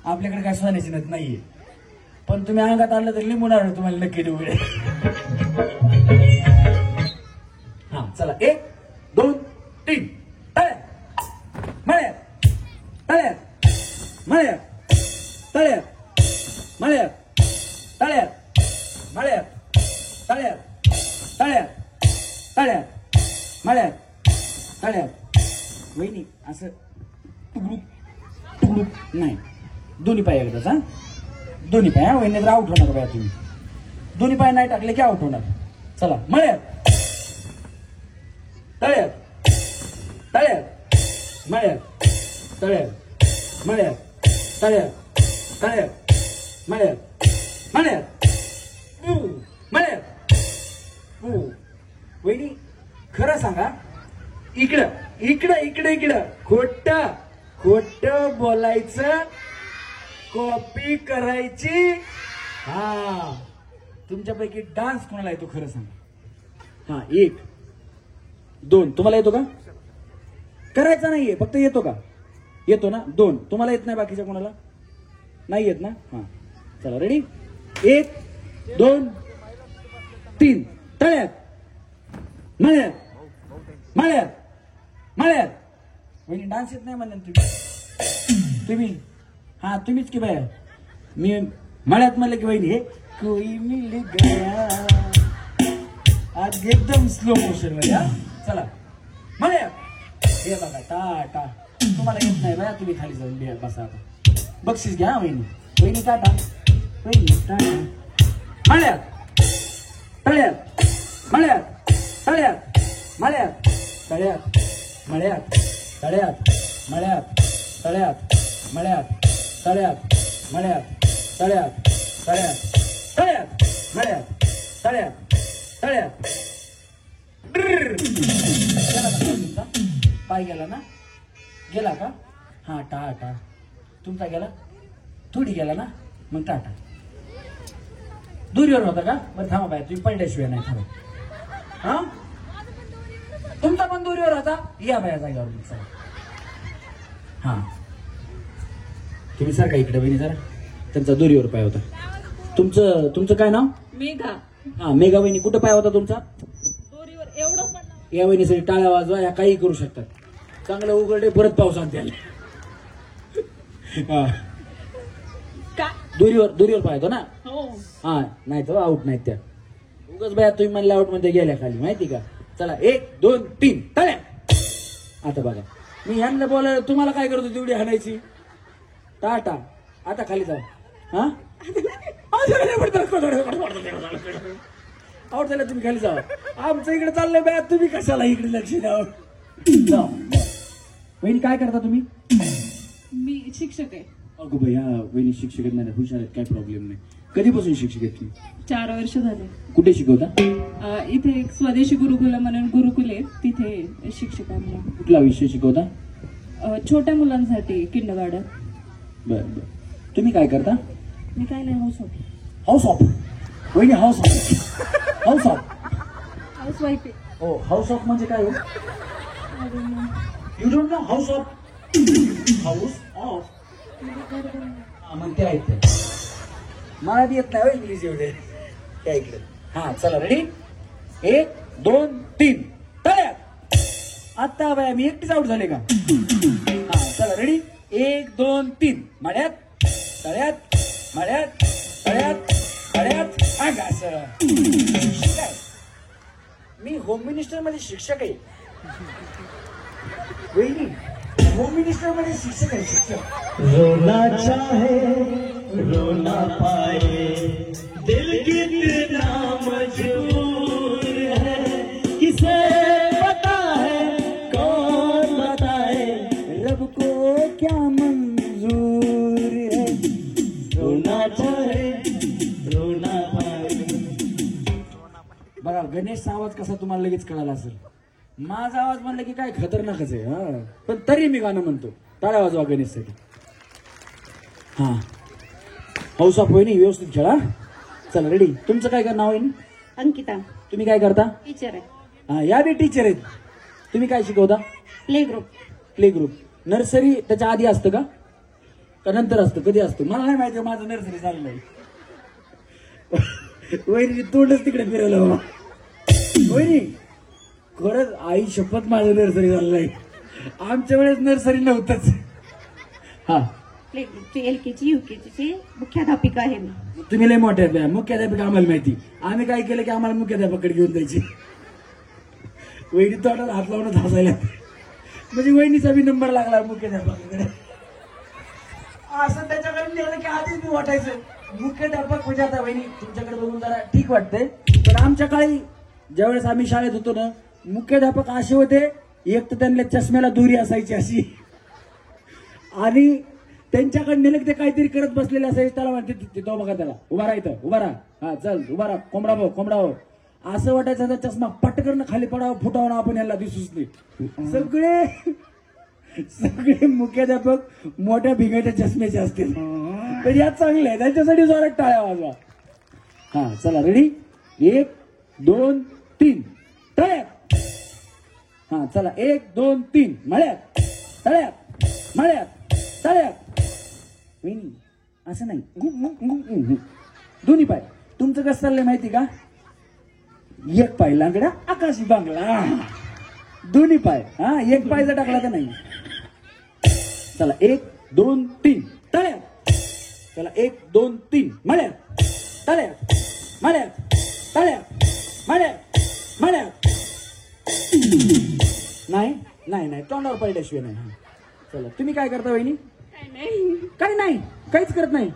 आपल्याकडे काय सोन्याची नथ नाहीये पण तुम्ही अंगात आणलं तर लिंबू नारळ तुम्हाला नक्की देऊ हा चला 1 2 3 तळ्यात मळ्यात तळ्यात मळ्यात तळ्यात मळ्यात तळ्यात मळ्यात तळ्यात तळ्यात तळ्यात मळ्यात तळ्यात वहिनी असं तुकडूक नाही दोन्ही पाय एकदाच हा दोन्ही पाय हा वहिनी तर आउट होणार बाया तुम्ही दोन्ही पाय नाही टाकले की आउट होणार चला मळ्यात तळ्यात तळ्यात मळ्यात तळ्यात मळ्यात तळ्यात तळ्यात मळ्यात मळ्यात मळ्यात वहिनी खरं सांगा इकडं इकडं इकडं इकडं खोट बोलायचं कॉपी करायची हा तुमच्यापैकी डान्स कोणाला येतो खरं सांगा हा 1 2 तुम्हाला येतो का करायचा नाहीये फक्त येतो का येतो ना 2 तुम्हाला येत नाही बाकीच्या कोणाला नाही येत ना हा चला रेडी 1 2 3 तळ्यात मळ्यात मळ्यात मळ्यात वहिनी डान्स येत नाही म्हणलं तुम्ही हा तुम्हीच की बाया मी मळ्यात म्हणलं की वहिनी हे कोई मिल गया आज एकदम स्लो मोशन मध्ये चला मळ्यात हे बघा टाटा तुम्हाला येत नाही बाया तुम्ही खाली जाऊन बिया बसा आता बक्षीस घ्या वहिनी टाटा वहिनी टाटा मळ्यात तळ्यात मळ्यात तळ्यात मळ्यात तळ्यात मळ्यात तळ्यात मळ्यात तळ्यात मळ्यात तळ्यात मळ्यात तळ्यात तळ्यात तळ्यात मळ्यात तळ्यात तळ्यात पाय गेला ना, गेला का? हा टाटा. तुमचा गेला, थोडी गेला ना, मग टाटा. दुरीवर होता का? बरं थांबा बाय, तुम्ही पडल्याशिवाय नाही थांबा. हा तुमचा पण दुरीवर होता, या बाया जागेवर चला. हा तुम्ही सर का इकडे बहिणी जरा, त्यांचा दुरीवर पाय होता. तुमचं काय नाव? मेघा. हा मेघा वहिनी, कुठं पाय होता तुमचा? दोरीवर. एवढं पण या वहिनीसाठी टाळ्या वाजवा, या काही करू शकतात. चांगलं उघडे परत पावसात द्यायला. हा का? दुरीवर पाय होता ना. हो. हा नाही तर आउट नाहीत त्या. उगाच बाया तुम्ही म्हणल्या आउट मध्ये गेल्या खाली, माहिती का? चला 1 2 3 टाळ्या. आता बघा, मी ह्यांना बोलायला तुम्हाला काय करतो, तेवढी हाणायची. टाटा. आता खाली जाऊ. हा आउट झालं, तुम्ही खाली जावा. आमचं इकडे चाललंय बाया, तुम्ही कशाला इकडे लक्ष द्यावं. वहिनी काय करता तुम्ही? मी शिक्षक आहे. अगो भैया, वहिनी शिक्षक नाही, हुशार आहेत, काय प्रॉब्लेम नाही. कधीपासून शिक्षक आहेत तुम्ही? 4 वर्ष झाले. कुठे शिकवता? इथे एक स्वदेशी गुरुकुल म्हणून गुरुकुल आहे, तिथे शिक्षक आहे मला. कुठला विषय शिकवता? छोट्या मुलांसाठी किंडरगार्टन. बरं. तुम्ही काय करता? मी काय नाही, हाऊस ऑफ. वहिनी हाऊस ऑफ. हाऊसवाईफ आहे. हो, हाऊस ऑफ म्हणजे काय हो? You don't know house of? मग ते आहेत ते. मला बी येत नाही हो इंग्लिश एवढे. त्या इकडे. हा चला रेडी, 1 2 3 टाळ्या. आता बाया मी एकटीच आउट झाले का? हा चला रेडी, 1 2 3 मळ्यात तळ्यात, मळ्यात तळ्यात, तळ्यात. सांगा असं. मी होम मिनिस्टर मध्ये शिक्षक आहे. वहिनी होम मिनिस्टर मध्ये शिक्षक आहे, शिक्षक. रोना चाहे रोना पाए, दिल कितना मजबूर है, किसे पता है, कौन बताए, रब को क्या मंजूर है. रोना चाहे रोना पाए. बघा गणेशचा आवाज कसा तुम्हाला लगेच कळाला असेल. माझा आवाज म्हणलं की काय खतरनाकच आहे. हा पण तरी मी गाणं म्हणतो. टाळ्या वाजवा गणेशसाठी. हा हाऊस ऑफ वहिनी, व्यवस्थित खेळा. चला रेडी. तुमचं काय नाव आहे? अंकिता. तुम्ही काय करता? टीचर आहे. हा या बी टीचर आहेत. तुम्ही काय शिकवता? Play group. Play group. Nursery त्याच्या आधी असतं का नंतर असतं? कधी असतं मला नाही माहिती, माझं नर्सरी झालं नाही. वहिनी तोंडच तिकडे फिरवलं बाबा. वहिनी खरंच आई शपथ माझं नर्सरी झालं नाही. आमच्या वेळेस नर्सरी नव्हतंच. हा प्ले ग्रुपची LKG UKG मुख्याध्यापिका आहे मी. तुम्ही लय मोठ्या आहेत. मुख्याध्यापिका आम्हाला माहिती. आम्ही काय केलं की आम्हाला मुख्याध्यापकडे घेऊन जायची. वहिनी तोंडात हात लावून हसायला, म्हणजे वहिनीचा बी नंबर लागला मुख्याध्यापकाकडे. असं त्याच्याकडे नेलं की आधीच मी वाटायचं मुख्याध्यापक म्हणजे. आता वहिनी तुमच्याकडे बघून जरा ठीक वाटतंय, पण आमच्या काळी ज्यावेळेस आम्ही शाळेत होतो ना, मुख्याध्यापक असे होते, एक तर त्यांना चष्म्याला दोरी असायची अशी, आणि त्यांच्याकडे नेलं की ते काहीतरी करत बसलेले असायचे. त्याला म्हणते तो बघा, त्याला उभा राहा, इथं उभा राहा, हा चल उभा राहा, कोंबडा हो. असं वाटायचं तर चष्मा पटकन खाली पडावं, फुटावं, आपण यांना दिसूच नाही. सगळे मुख्याध्यापक मोठ्या भिंगाच्या चष्म्याचे असतील. तर या चांगले आहे, त्यांच्यासाठी जोरात टाळ्या वाजवा. हा चला रेडी, 1 2 3 टाळ्या. हा चला 1 2 3 मळ्यात तळ्यात, मळ्यात तळ्यात. वहिनी असं नाही, दोन्ही पाय. तुमचं कसं चाललंय माहिती का? एक पाय लांगडा आकाशी बांगला, दोन्ही पाय. हा एक पाय जर टाकला तर नाही. चला 1 2 3 तळ्यात. चला 1 2 3 मळ्यात तळ्यात, मळ्यात तळ्यात, मळ्यात मळ्यात. नाही तोंडावर पडल्याशिवाय नाही. चला तुम्ही काय करता वहिनी? काही नाही, काहीच करत नाही.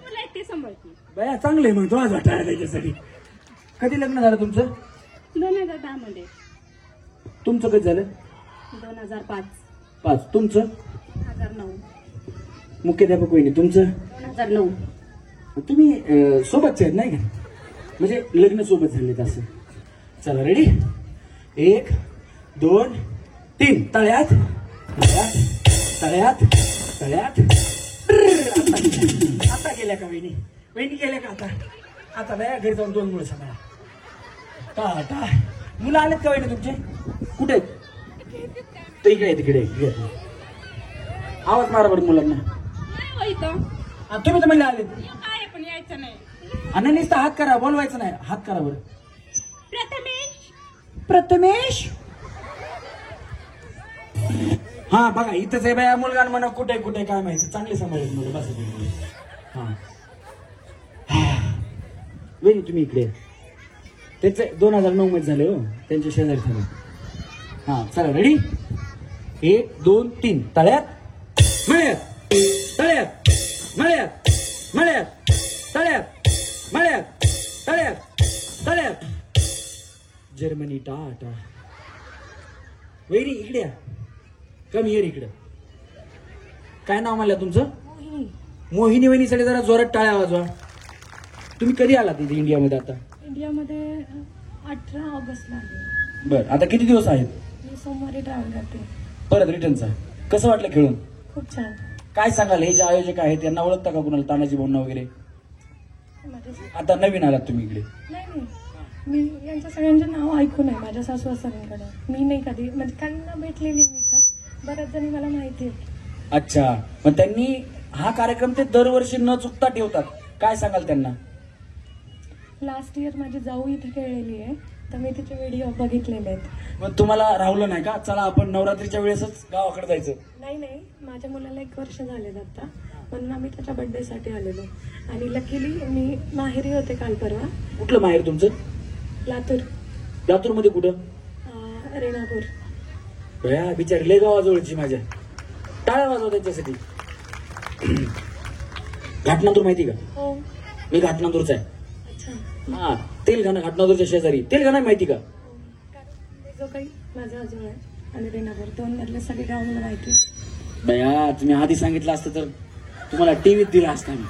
बया चांगले म्हणतो आज वाटायला त्याच्यासाठी. कधी लग्न झालं तुमचं? 2010 मध्ये. तुमचं कधी झालं? 2005. तुमचं? 2009. मुख्याध्यापक वहिनी तुमचं? 2009. तुम्ही सोबतचे आहेत नाही का? म्हणजे लग्न सोबत झालेत असं. चला रेडी, 1 2 3 तळ्यात तळ्यात तळ्यात आता गेल्या का वहिनी वहिनी गेल्या का आता बाया घरी जाऊन 2 मुलं सांगा टाटा मुलं आलेत का वहिनी तुमचे कुठे आहेत ते तिकडे आवाज मारा बरं मुलांना तुम्ही तर म्हणले आले पण यायचं नाही. आणि नुसता हात करा बोलवायचं नाही हात करा बरं प्रथमेश हा बघा इथंच आहे बाया मुलगा म्हणा कुठे कुठे काय माहिती चांगले सांभाळत मुलं बस हा वेरी तुम्ही इकडे त्याचे 2009 मध्ये झाले हो त्यांच्या शेजारी झाले हा चला रेडी 1 2 3 तळ्यात मळ्यात तळ्यात मळ्यात मळ्यात तळ्यात मळ्यात तळ्यात तळ्यात जर्मनी टाटा वेरी इकडे कमी येर इकडं काय नाव म्हणलं तुमचं मोहिनी वहिनीसाठी जरा जोरात टाळ्या वाजवा तुम्ही कधी आलात इथे इंडियामध्ये आता इंडियामध्ये 18 ऑगस्टला बर आता किती दिवस आहेत मी सोमवारी ट्रॅव्हल करते. परत रिटर्नचा कसं वाटलं खेळून खूप छान. काय सांगाल हे जे आयोजक आहेत त्यांना ओळखता का कुणाला तानाजी भाऊंना वगैरे आता नवीन आलात तुम्ही इकडे नाही मी यांच्या सगळ्यांचे नाव ऐकून आहे माझ्या सासू सासऱ्यांकडे मी नाही कधी म्हणजे काहींना भेटलेली मी इथं बऱ्याच जणी मला माहिती आहे. अच्छा मग त्यांनी हा कार्यक्रम ते दरवर्षी न चुकता ठेवतात काय सांगाल त्यांना लास्ट इयर माझी जाऊ इथे खेळलेली आहे तर मी तिचे व्हिडिओ बघितलेले आहेत. मग तुम्हाला राहुलं नाही का चला आपण नवरात्रीच्या वेळेसच गावाकडे जायचं नाही माझ्या मुलाला 1 वर्ष झालेलं आता म्हणून आम्ही त्याच्या बर्थडे साठी आलेलो आणि लकीली मी माहेरी होते काल परवा. कुठलं माहेर तुमचं लातूर मध्ये कुठं रेणापूर. बया बिचारी लय गावाजवळची माझ्या टाळ्या वाजवा त्यांच्यासाठी घाटनांदूर माहिती का हो मी घाटनांदूरचा आहे अच्छा हा तेलघाणा घाटनांदूरच्या शेजारी तेलघाणा माहिती का जो काही माझा आजोळ आहे आणि रेणापूर 2 मधले सगळे गाव मला माहिती. बया तुम्ही आधी सांगितलं असतं तर तुम्हाला टीव्हीत दिला असता मी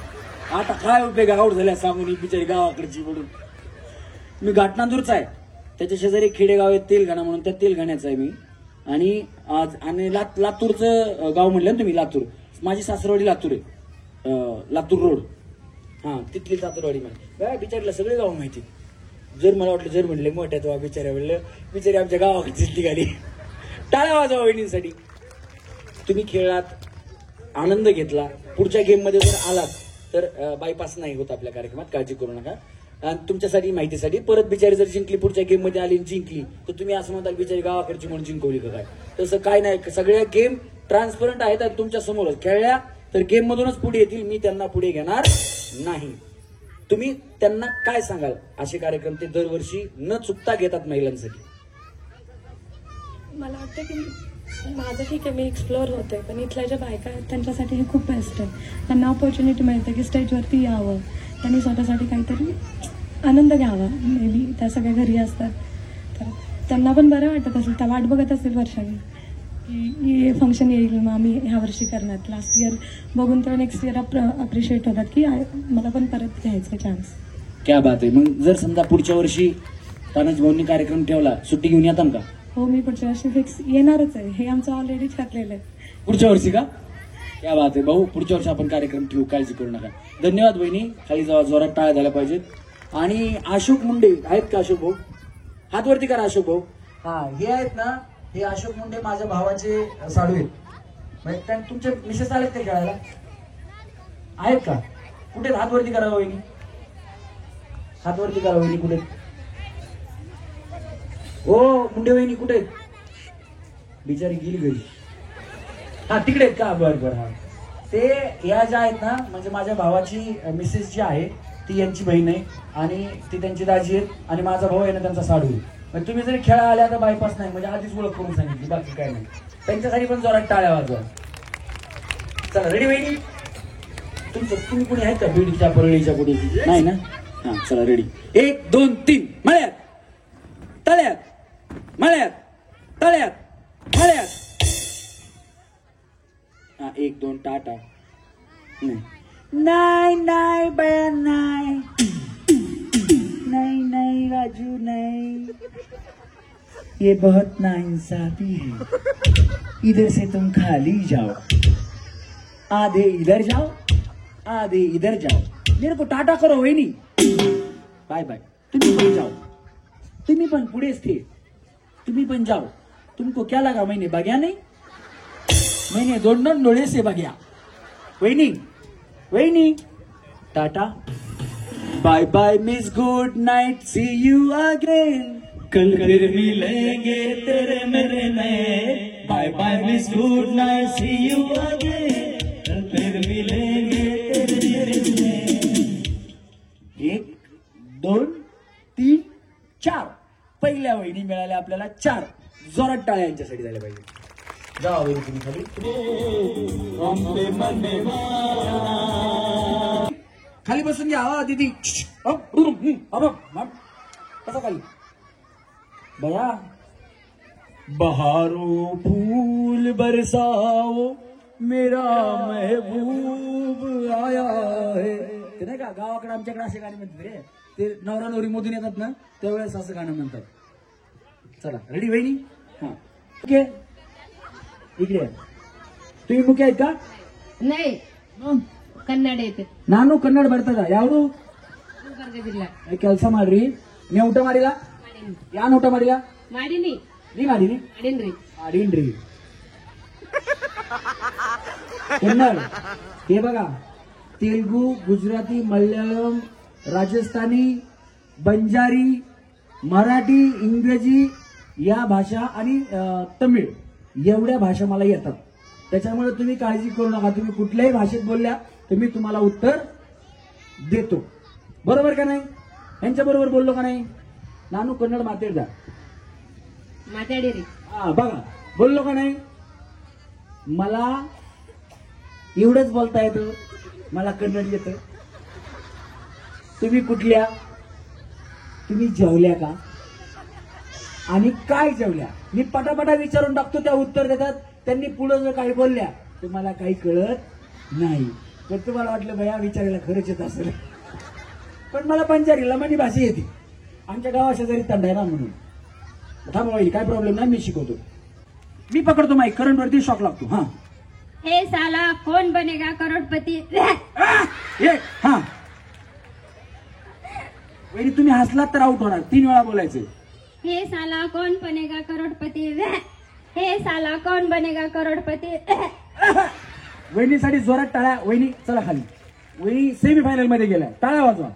आता काय उपयोग आऊट झाल्या सांगून बिचारी गावाकडची म्हणून. मी घाटनांदूरचा आहे त्याच्या शेजारी खेडेगाव आहे तेलघाणा म्हणून त्या तेलघाण्याचा आहे मी आणि आज आणि लातूरचं गाव म्हणलं ना तुम्ही लातूर माझी सासरवाडी लातूर आहे लातूर रोड हा तिथली सासरवाडी माहिती बिचारीला सगळे गाव माहिती जर मला वाटलं जर म्हणले मोठ्यात वा बिचाऱ्या म्हणलं बिचारी आमच्या गावाकडची निघाली टाळ्या वाजवा वहिनींसाठी. तुम्ही खेळात आनंद घेतला पुढच्या गेम मध्ये जर आलात तर बायपास नाही होत आपल्या कार्यक्रमात काळजी करू नका आणि तुमच्यासाठी माहितीसाठी परत बिचारी जर जिंकली पुढच्या गेम मध्ये आली जिंकली तर तुम्ही असं म्हणताल बिचारी गावाकडची म्हणून जिंकवली का काय तसं काय नाही सगळ्या गेम ट्रान्सपरंट आहेत आणि तुमच्या समोरच खेळल्या तर गेम मधूनच पुढे येतील मी त्यांना पुढे घेणार नाही. तुम्ही त्यांना काय सांगाल असे कार्यक्रम ते दरवर्षी न चुकता घेतात महिलांसाठी. मला वाटतं की माझं ठीक आहे मी एक्सप्लोअर होते पण इथल्या ज्या बायका आहेत त्यांच्यासाठी हे खूप बेस्ट आहे. त्यांना ऑपॉर्च्युनिटी मिळते की स्टेजवरती यावं त्यांनी स्वतःसाठी काहीतरी आनंद घ्यावा. मे बी त्या सगळ्या घरी असतात तर त्यांना पण बरं वाटत असेल त्या वाट बघत असेल वर्षांनी की हे फंक्शन येईल मग आम्ही ह्या वर्षी करणार. लास्ट इयर बघून तर नेक्स्ट इयर अप्रिशिएट होतात की मला पण परत घ्यायचा चान्स. क्या बात आहे. मग जर समजा पुढच्या वर्षी तानाजी भाऊंनी कार्यक्रम ठेवला सुट्टी घेऊन येतात का हो मी पुढच्या वर्षी फिक्स येणारच आहे हे आमचं ऑलरेडी ठरलेलं आहे. पुढच्या वर्षी का क्या बात आहे भाऊ पुढच्या वर्षी आपण कार्यक्रम ठेवू काळजी करू नका. धन्यवाद बहिणी खाली जावा जोरात टाळ्या झाल्या पाहिजेत. आणि अशोक मुंडे आहेत का अशोक भाऊ हात वरती करा अशोक भाऊ. हा हे आहेत ना हे अशोक मुंडे माझ्या भावाचे साडू आहेत तुमचे मिसेस आलेत ते खेळायला आहेत का कुठे हात वरती करा वहिनी हात वरती करा वहिनी कुठे ओ मुंडे वहिनी कुठे बिचारी गेली घरी हा तिकडे आहेत का बरं हा ते या ज्या आहेत ना म्हणजे माझ्या भावाची मिसेस जी आहे ती यांची बहीण आहे आणि ती त्यांची दाजी आहेत आणि माझा भाऊ आहे ना त्यांचा साडू आहे. म्हणजे तुम्ही जरी खेळा आल्या तर बायपास नाही म्हणजे आधीच ओळख करून सांगितली बाकी काय नाही. त्यांच्यासाठी पण जोरात टाळ्या वाजवा. चला रेडी वहिनी तुम्ही कुणी आहेत का बीडच्या परळीच्या कुठे नाही ना हा चला रेडी 1 2 3 मळ्यात तळ्यात मळ्यात तळ्यात मळ्यात हा 1 2 टाटा नाही नाही बया नाही नाही राजू नाही ये बहुत नाइंसाफी है, इधर से तुम खाली जाओ, आधे इधर जाओ आधे इधर जाओ, मेरे को टाटा करो वहिनी, बाय बाय, तुम्ही पण जाओ, तुम्ही पण पुढेच थे, तुम्ही पण जाओ, तुमको क्या लगा मैंने बघ्या नहीं, मैंने दोन डोळे से बघ्या, वहिनी वहिनी tata, bye bye miss good night, see you again, कल फिर मिलेंगे तेरे मेरे में, bye bye miss good night, see you again, कल फिर मिलेंगे तेरे मेरे में. 1 2 3 4 पहिल्या वहिनी मिळाल्या आपल्याला 4. जोरात टाळ्या यांच्यासाठी झाल्या पाहिजे. जावा वहिनी तुम्ही खाली. खाली बसून घ्या. हा दीदी कसं खाली बया बहारों फूल बरसाओ मेरा महबूब आया है. ते नाही का गावाकडे आमच्याकडे असे गाणे म्हणतात रे, ते नवरा नवरी मोदून येतात ना त्यावेळेस असं गाणं म्हणतात. चला रेडी वहिनी. हा ओके इकडे तुम्ही मुख्य आहेत का? नाही मग ಕನ್ನಡ ಐತೆ ನಾನು ಕನ್ನಡ ಬರ್ತದ ಯಾವುದು ಗುಲ್ಬರ್ಗ ಜಿಲ್ಲಾ ಕೆಲಸ ಮಾಡ್ರಿ. ನೀವು ಊಟ ಮಾಡಿಲ್ಲ? ಯಾನ್ ಊಟ ಮಾಡಿಲ್ಲ? ಮಾಡೀನಿ ನೀ ಮಾಡಿನಿ ಮಾಡೀನ್ರಿ ಮಾಡೀನ್ರಿ. कन्नड हे बघा तेलुगू, गुजराती, मल्याळम, राजस्थानी, बंजारी, मराठी, इंग्रजी या भाषा आणि तमिळ एवढ्या भाषा मला येतात. त्याच्यामुळे तुम्ही काळजी करू नका. तुम्ही कुठल्याही भाषेत बोलल्या तर मी तुम्हाला उत्तर देतो. बरोबर का नाही? यांच्या बरोबर बोललो का नाही? नानू कन्नड मातेडदा ಮಾತಾಡಿರಿ. बघा बोललो का नाही? मला एवढंच बोलता येतं, मला कन्नड येतं. तुम्ही कुठल्या? तुम्ही जेवल्या का आणि काय जेवल्या? मी पटापटा विचारून टाकतो, त्या उत्तर देतात. त्यांनी पुढे जर काही बोलल्या तर मला काही कळत नाही. तर तुम्हाला वाटलं भया विचारायला खरंच येत असेल, पण मला पंजाबी लमानी भाषा येते. आमच्या गावा शेजारी तंडा आहे ना म्हणून. थांबा होईल, काय प्रॉब्लेम नाही, मी शिकवतो. मी पकडतो माईक, करंट वरती शॉक लागतो. हा हे साला कोण बनेगा करोडपती. हा वहिनी तुम्ही हसलात तर आउट होणार. 3 वेळा बोलायचं. हे साला कोण बनेगा करोडपती. हे साला कोण बनेगा करोडपती. वहिनीसाठी जोरात टाळ्या. वहिनी चला खाली. वहिनी सेमीफायनल मध्ये गेल्या, टाळ्या वाजवा.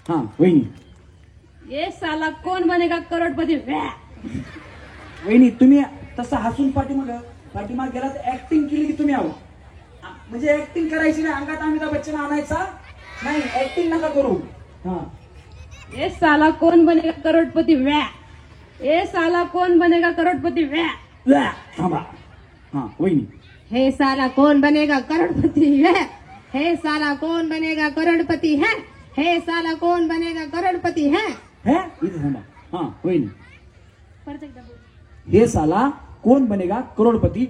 हा वहिनी. हे साला कोण बनेगा करोडपती. वहिनी तुम्ही तसं हसून पाठीमाग गेला तर ऍक्टिंग केली की तुम्ही आहोत. म्हणजे ऍक्टिंग करायची नाही, अंगात अमिताभ बच्चन आणायचा नाही, ऍक्टिंग नका करू. हा हे साला कोण बनेगा करोडपती. हे साला कोण बनेगा करोडपती. थांबा. हा वहिनी. हे साला कौन बनेगा करोड़पति है. हे साला कौन बनेगा करोड़पति है. हे साला कौन बनेगा करोड़पति है. इथे थांबा. हा वहिनी. हे साला कोण बनेगा करोडपती.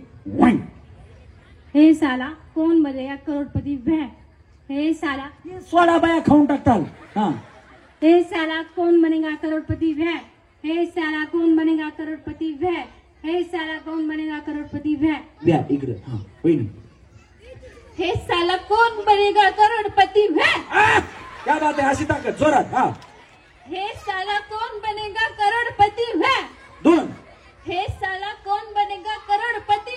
हे साला कौन बनेगा करोड़पति. हे साला सोडा बाया खाऊन टाकताल. हा हे साला कौन बनेगा करोड़पति. हे साला कौन बनेगा करोड़पति. हे साला कौन बनेगा करोड़पति. द्या इकडे. हा वहिनी. हे साला कौन बनेगा करोड़पति. क्या बात आहे, अशी ताकद जोरात. हा हे साला कौन बनेगा करोड़पति. 2. हे साला कौन बनेगा करोड़पति.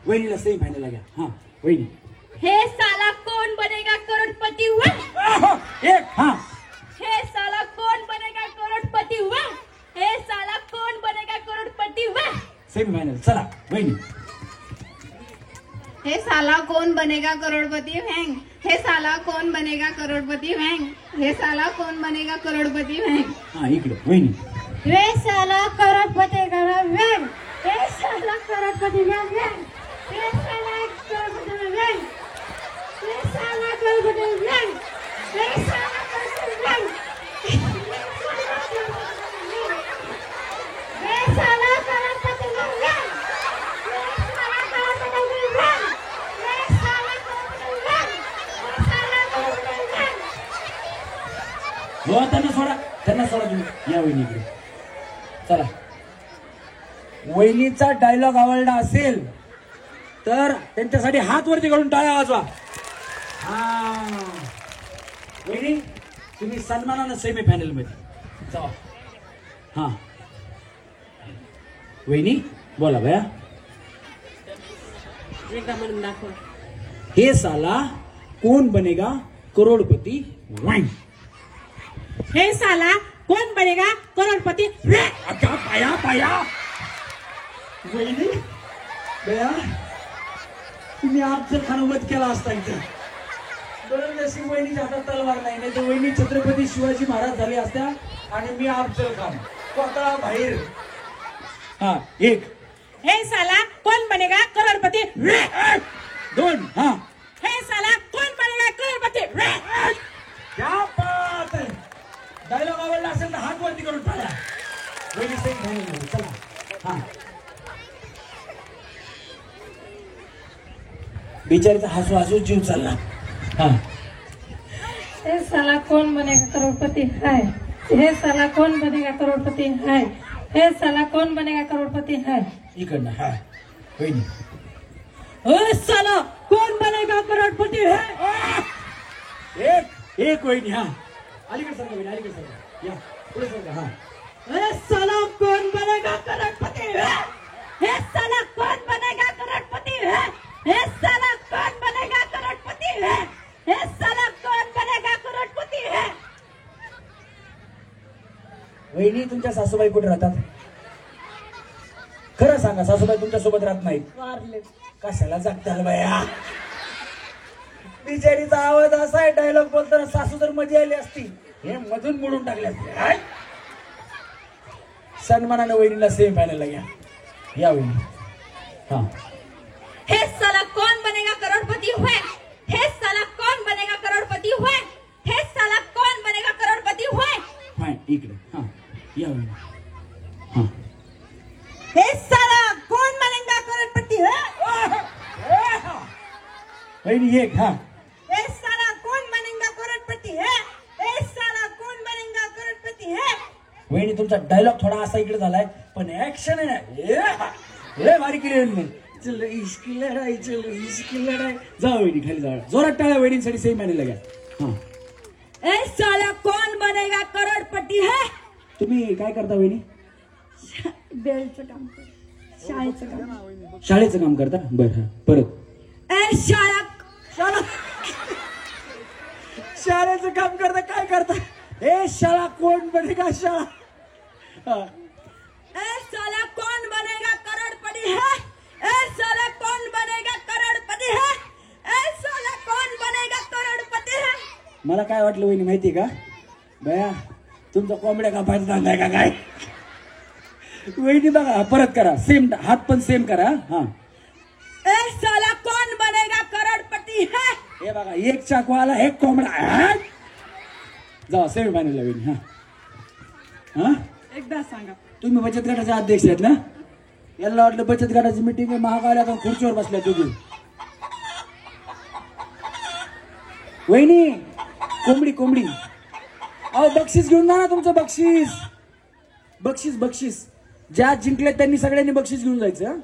वहिनीला सेमी फायनल घ्या. हा वहिनी. हे साला कौन बनेगा करोड़पति. 1. हा हे साला कौन बनेगा करोड़पति. हे साला कौन बनेगा करोड़पति. Semi final. चला वहिनी. हे साला कौन बनेगा करोड़पति. हे साला कौन बनेगा करोड़पति. हे साला कौन बनेगा करोड़पति. हा इकडे वहिनी. हे साला करोड़पति. हे साला करोड़पति. हे साला करोड़पति. हे साला करोड़पति. हे साला करोड़पति. हो त्यांना सोडा तुम्ही. या वहिनी इकडे. चला वहिनीचा डायलॉग आवडला असेल तर त्यांच्यासाठी हात वरती करून टाळ्या वाजवा. हा वहिनी तुम्ही सन्मानानं सेमी फायनल मध्ये जावा. हा वहिनी बोला भया. हे साला कोण बनेगा करोडपती. हे साला कौन बनेगा करोड़पति. पाया पाया वहिनी भया तुम्ही अफजल खान वध केला असता इथं. बरं नशीब वहिनीच्या हातात तलवार नाही तर वहिनी छत्रपती शिवाजी महाराज झाले असत्या आणि मी अफजल खान कोकळा बाहेर. हा एक. हे साला कौन बनेगा करोड़पति. दोन. हा हे साला कौन बनेगा करोड़पति. क्या बात आहे. डायलॉग आवडला असेल तर हात वरती करून टाळ्या. वहिनी सेम फायनल चला. हा बिचारीचा हसू हसू जीव चालला. हा हे साला कौन बनेगा करोड़पति है. हे साला कौन बनेगा करोड़पति है. हे साला कौन बनेगा करोड़पति है. इकडनं. हा वहिनी. हे साला कौन बनेगा करोड़पति है. एक एक वहिनी. हा अलीकडे सरका वहिनी अलीकडे सरका. या पुढे सरका. हा हे साला कौन बनेगा करोड़पति है. हे साला कौन बनेगा करोड़पति है. हे साला कौन बनेगा करोड़पति है. हे साला कौन बनेगा करोड़पति है. वहिनी तुमच्या सासूबाई कुठे राहतात. खरं सांगा सासूबाई तुमच्या सोबत राहत नाहीत. वारले. कशाला जगताल बाया. बिचारीचा आवाज असा आहे डायलॉग बोलताना सासू जर मध्ये आली असती हे मधून मोडून टाकले असते. सन्मानानं वहिनीला सेमी फायनलला घ्या. या वहिनी. हा हे साला कौन बनेगा करोड़पति है. हे साला कौन बनेगा करोड़पति है. हे साला कौन बनेगा करोड़पति है. फाय इकडे. हा या वहिनी. हा हे साला कौन बनेगा करोड़पति है. वहिनी एक. हा हे साला कौन बनेगा करोड़पति है. हे साला कौन बनेगा करोड़पति है. वहिनी तुमचा डायलॉग थोडा असा इकडे झालाय पण ऍक्शन आहे ना लय भारी केली वहिनी. चल इश्की लढाई चल इश्की लढाई. जा वहिनी खाली जा. जोरात टाळ्या वहिनीसाठी सेमी फायनलला घ्या. हा हे साला कौन बनेगा करोड़पति है. तुम्ही काय करता वहिनी. बेलचं काम कर. शाळेचं काम. शाळेचं काम करता. बरं परत. हे साला शाळेचं काम करता. काय करता. ए शाळा कोण बनेगा शाळा. हा. ए साला कौन बनेगा करोड़पति है. ए साला कौन बनेगा करोड़पति है. ए साला कौन बनेगा करोड़पति है. मला काय वाटलं वहिनी माहिती का बया तुमचा कोंबड्या का फायदा झालाय का काय. वहिनी बघा परत करा. सेम हात पण सेम करा. हा ए साला कौन बनेगा करोड़पति है. हे बघा एक चाकू आला एक कोंबडा. जा सेमी फायनलला वहिनी. हा हा एकदा सांगा. तुम्ही बचत गटाचे अध्यक्ष आहेत ना. यांना वाटलं बचत गटाची मिटिंग महाग आल्या का खुर्चीवर बसल्या तुम्ही. वहिनी कोंबडी कोंबडी. अहो बक्षीस घेऊन जा ना तुमचं बक्षीस. बक्षीस बक्षीस ज्या जिंकले त्यांनी सगळ्यांनी बक्षीस घेऊन जायचं.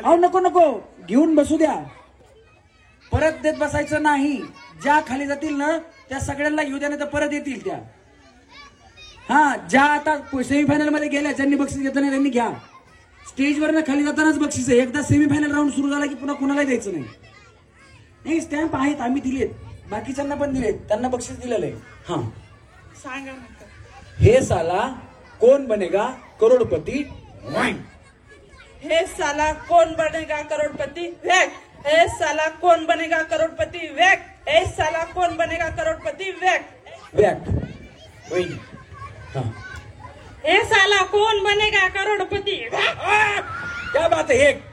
अहो नको नको घेऊन बसू द्या. परत देत बसायचं नाही. ज्या खाली जातील ना त्या सगळ्यांना घेऊ द्या नाही तर परत येतील त्या. हा ज्या आता सेमीफायनल मध्ये गेल्या ज्यांनी बक्षीस घेतलं नाही त्यांनी घ्या. स्टेजवर खाली जातानाच बक्षीस आहे. एकदा सेमीफायनल राऊंड सुरू झाला की पुन्हा कुणाला द्यायचं नाही. नाही स्टॅम्प आहेत आम्ही दिलेत. बाकीच्यांना पण दिलेत. त्यांना बक्षीस दिलेलं आहे. हा सांगा. हे साला कोण बनेगा करोडपती. हे साला कौन बनेगा करोड़पति वेग. हे साला कौन बनेगा करोड़पति वेग. हे साला कौन बनेगा करोड़पति वेग. बॅक वहिनी. हा हे साला कौन बनेगा करोड़पति वेग. क्या बात आहे. एक.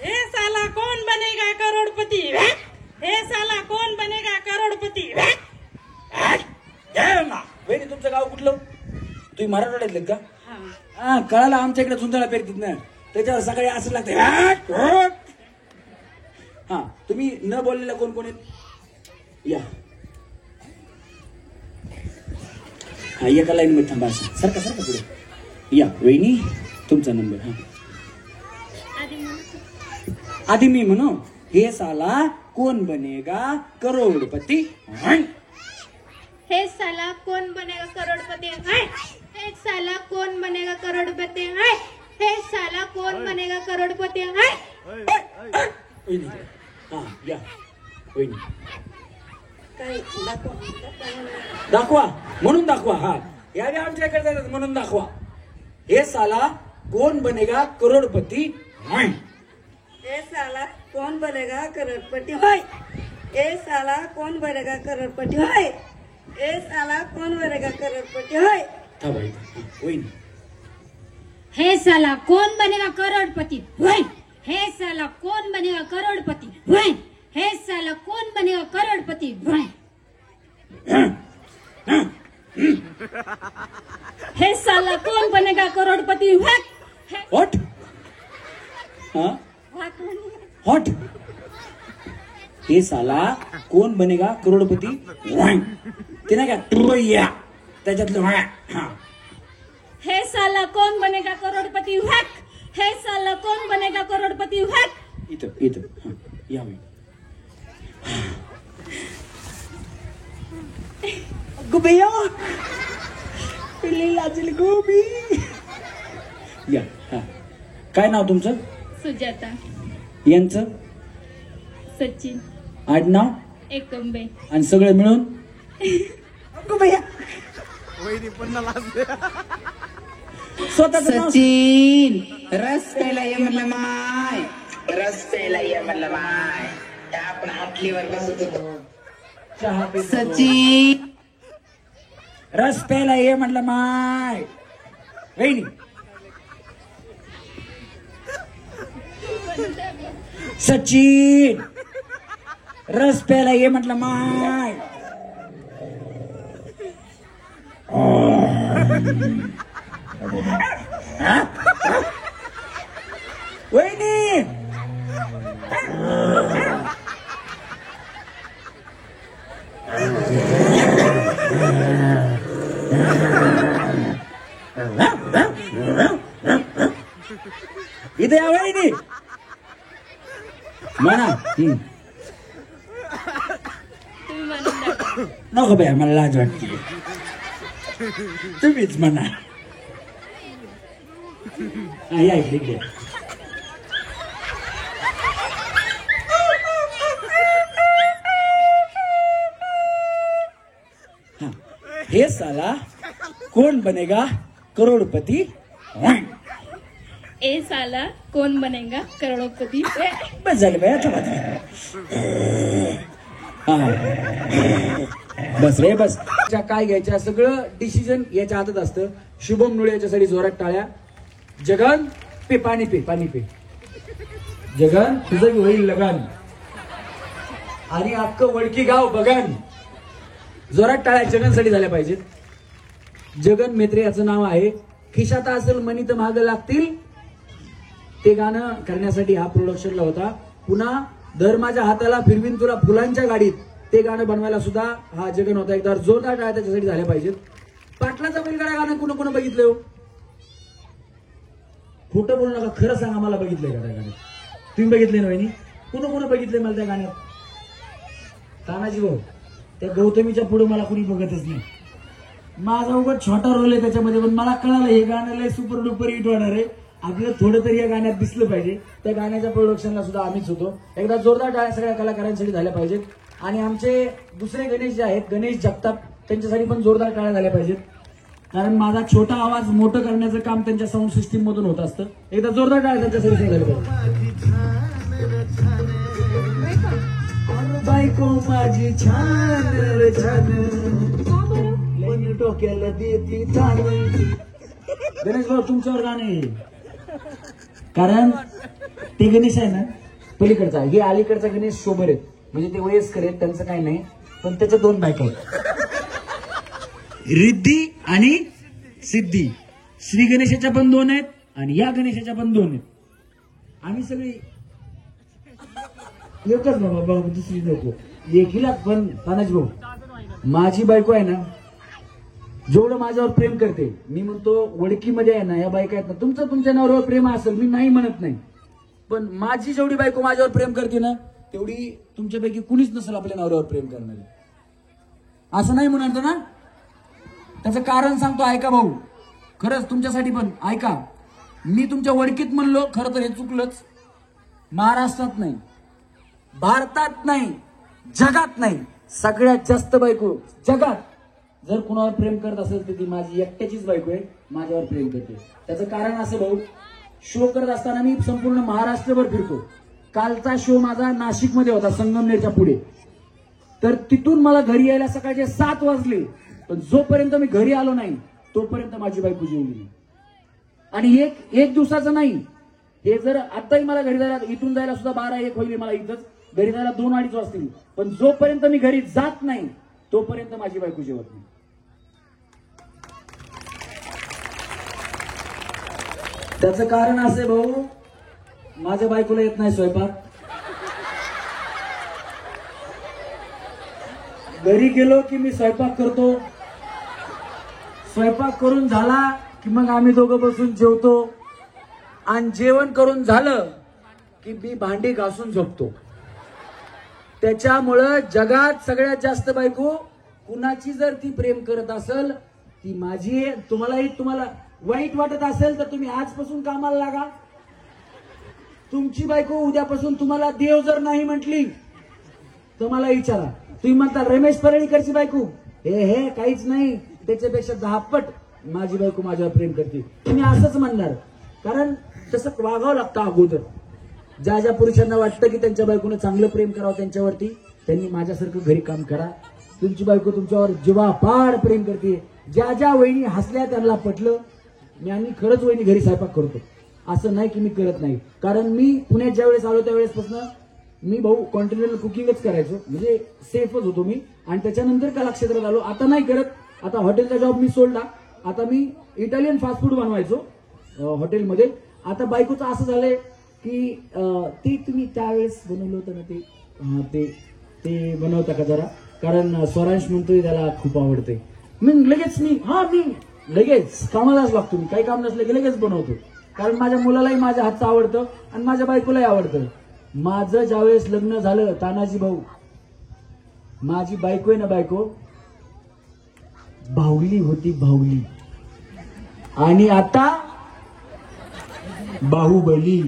हे साला कौन बनेगा करोड़पति वेग. हे साला कौन बनेगा करोड़पति वेग. वहिनी तुमचं गाव कुठलं. तुम्ही मराठवाड्यातले का. हा कळाला. आमच्या इकडे चुंदळा पेरतीत ना त्याच्यावर सकाळी असं लागतं. हा तुम्ही न बोललेला कोण कोण आहेत. या हा एका लाईन मध्ये थांबा. सारखा सारखा पुढे या वहिनी. तुमचा नंबर. हा आधी मी म्हणू. हे साला कोण बनेगा करोडपती. हे साला कौन बनेगा करोड़पति है. हे साला कौन बनेगा करोड़पति है. हे साला कौन बनेगा करोड़पति है. हा या वहिनी. दाखवा म्हणून दाखवा. हा या आमच्याकडे जातात म्हणून दाखवा. हे साला कोण बनेगा करोडपती. हे साला कौन बनेगा करोड़पति होय. हे साला कौन बनेगा करोड़पति होय. हे साला कौन बनेगा करोड़पति होय. वहिनी. हे साला कौन बनेगा करोड़पति होय. हे साला कौन बनेगा करोड़पति होय. हे साला कौन बनेगा करोड़पति होय. हे साला कौन बनेगा करोड़पति होय. हॉट. हा हॉट. हे साला कोण बनेगा करोडपती. ते नाही का ट्रोया त्याच्यातलं. हा हे साला कौन बनेगा करोड़पति होय. हे साला कौन बनेगा करोड़पति होय. इथं इथं. हा या बाई. गुबिया पिल्ली लाजली गोबी. या. हा काय नाव तुमचं. सुजाता. यांचं सचिन. आडनाव एकंबे. आणि सगळं मिळून गुबिया स्वतःच नाव. सचिन रस्त्याला ये म्हणलं माय. रस्त्याला ये म्हणलं माय. आपण हाटलीवर बसत होतो. चहा पे सचिन रस प्यायला ये म्हटलं माय. वहिनी. सचिन रस प्यायला ये म्हटलं माय. वहिनी. इथे या वहिनी. म्हणा. नको बाय मला लाज वाटते. तुम्हीच म्हणा. या इकडे. हे साला कौन बनेगा करोड़पति. ए साला कौन बनेगा करोड़पति. बस झालं बाय आता. बस रे बस. काय घ्यायच्या सगळं डिसिजन याच्या हातात असतं. शुभम नुळे याच्यासाठी जोरात टाळ्या. जगन पे पाणी पे पाणी पे. जगन तुझं होईल लगन. आणि अख्खं वडकी गाव बघन. जोरात टाळ्या जगनसाठी झाल्या पाहिजेत. जगन मेत्रे याचं नाव आहे. खिशात असेल मनी तर महाग लागतील. ते गाणं करण्यासाठी हा प्रोडक्शनला होता. पुन्हा दर माझ्या हाताला फिरवीन तुला फुलांच्या गाडीत ते गाणं बनवायला सुद्धा हा जगन होता. एकदा जोरदार टाळ्या त्याच्यासाठी झाल्या पाहिजेत. पाटलाचा मुलगा गाणं कुणा कुणा बघितलं हो. खोटं बोलू नका. खरं सांगा मला बघितलंय का त्या गाण्यात. तुम्ही बघितले ना वहिनी. कुणा कुणा बघितलंय मला त्या गाण्यात. तानाजी भाऊ त्या गौतमीच्या पुढे मला कुणी बघतच नाही. माझा उगाच छोटा रोल आहे त्याच्यामध्ये. पण मला कळालं हे गाणं लय सुपर डुपर हिट होणार आहे. आपलं थोडं तरी या गाण्यात दिसलं पाहिजे. त्या गाण्याच्या प्रोडक्शनला सुद्धा आम्हीच होतो. एकदा जोरदार टाळ्या सगळ्या कलाकारांसाठी झाल्या पाहिजेत. आणि आमचे दुसरे गणेश जे आहेत गणेश जगताप त्यांच्यासाठी पण जोरदार टाळ्या झाल्या पाहिजेत. कारण माझा छोटा आवाज मोठं करण्याचं काम त्यांच्या साऊंड सिस्टीम मधून होत असतं. एकदा जोरदार टाळ्या त्यांच्यासाठी झाल्या पाहिजे. बायको माझी छान छान डोक्याला देती ताण. गणेश भाऊ तुमच्यावर गाणं आहे. कारण ते गणेश आहे ना पलीकडचा. हे अलीकडचा गणेश शोभर आहेत. म्हणजे ते वयस्कर आहेत त्यांचं काही नाही. पण त्याच्या दोन बायका आहेत. रिद्धी आणि सिद्धी. श्री गणेशाच्या पण दोन आहेत आणि या गणेशाच्या पण दोन आहेत. आम्ही सगळी एकच बाबा दुसरी नको. एकीला पण तानाजी भाऊ माझी बायको आहे ना जेवढं माझ्यावर प्रेम करते, मी म्हणतो वडकीमध्ये आहे ना या बायका आहेत ना, तुमचं तुमच्या नवऱ्यावर प्रेम असेल, मी नाही म्हणत नाही, पण माझी जेवढी बायको माझ्यावर प्रेम करते ना तेवढी तुमच्यापैकी कुणीच नसेल आपल्या नवऱ्यावर प्रेम करणारी. असं नाही म्हणत ना. त्याचं कारण सांगतो, ऐका भाऊ, खरंच तुमच्यासाठी पण ऐका. मी तुमच्या वडकीत म्हणलो, खरं तर हे चुकलंच. महाराष्ट्रात नाही, भारतात नाही, जगात नाही, सगळ्यात जास्त बायको जगात जर कुणावर प्रेम करत असेल तर ती माझी एकट्याचीच बायको आहे, माझ्यावर प्रेम करते. त्याचं कारण असं भाऊ, शो करत असताना मी संपूर्ण महाराष्ट्रभर फिरतो. कालचा शो माझा नाशिकमध्ये होता, संगमनेरच्या पुढे. तर तिथून मला घरी यायला सकाळचे 7 वाजले, पण जोपर्यंत मी घरी आलो नाही तोपर्यंत माझी बायको जेवली नाही. आणि एक दिवसाचं नाही, हे जर आताही मला घरी जायला, इथून जायला सुद्धा 12-1 होईल, मला इथंच घरी जायला 2-2:30 वाजतील, पण जोपर्यंत मी घरी जात नाही तोपर्यंत माझी बायको जेवत नाही. त्याचं कारण असे भाऊ, माझ्या बायकोला येत नाही स्वयंपाक. घरी गेलो की मी स्वयंपाक करतो, स्वयंपाक करून झाला की मग आम्ही दोघं बसून जेवतो, आणि जेवण करून झालं की मी भांडी घासून झोपतो. त्याच्यामुळं जगात सगळ्यात जास्त बायको कुणाची जर ती प्रेम करत असेल ती माझी आहे. तुम्हाला वाईट वाटत असेल तर तुम्ही आजपासून कामाला लागा. तुमची बायको उद्यापासून तुम्हाला देव जर नाही म्हटली तर मला विचारा. तुम्ही म्हणता रमेश परळीकरची बायको, हे काहीच नाही, त्याच्यापेक्षा 10 पट माझी बायको माझ्यावर प्रेम करते. तुम्ही असंच म्हणणार, कारण तसं वागावं लागतं अगोदर. ज्या ज्या पुरुषांना वाटतं की त्यांच्या बायकोनं चांगलं प्रेम करावं त्यांच्यावरती, त्यांनी माझ्यासारखं घरी काम करा. तुमची बायको तुमच्यावर जीवापाड प्रेम करते. ज्या ज्या वहिनी हसल्या त्यांना पटलं, मी आणि खरंच वहिनी घरी स्वयंपाक करतो, असं नाही की मी करत नाही. कारण मी पुण्यात ज्यावेळेस आलो त्यावेळेसपासून मी भाऊ कॉन्टिनेंटल कुकिंगच करायचो, म्हणजे सेफच होतो मी. आणि त्याच्यानंतर कला क्षेत्रात आलो. आता नाही करत, आता हॉटेलचा जॉब मी सोडला, आता मी इटालियन फास्ट फूड बनवायचो हॉटेलमध्ये. आता बायकोचं असं झालंय की ते तुम्ही त्यावेळेस बनवलं होतं ना, ते बनवता का जरा, कारण स्वरांश म्हणतोय त्याला खूप आवडते. मी लगेच कामालाच लागतो. मी काही काम नसलं की लगेच बनवतो, कारण माझ्या मुलालाही माझ्या हातचं आवडतं आणि माझ्या बायकोलाही आवडतं. माझं ज्यावेळेस लग्न झालं, तानाजी भाऊ, माझी बायको आहे ना, बायको बाहुली होती, बाहुली, आणि आता बाहुबली.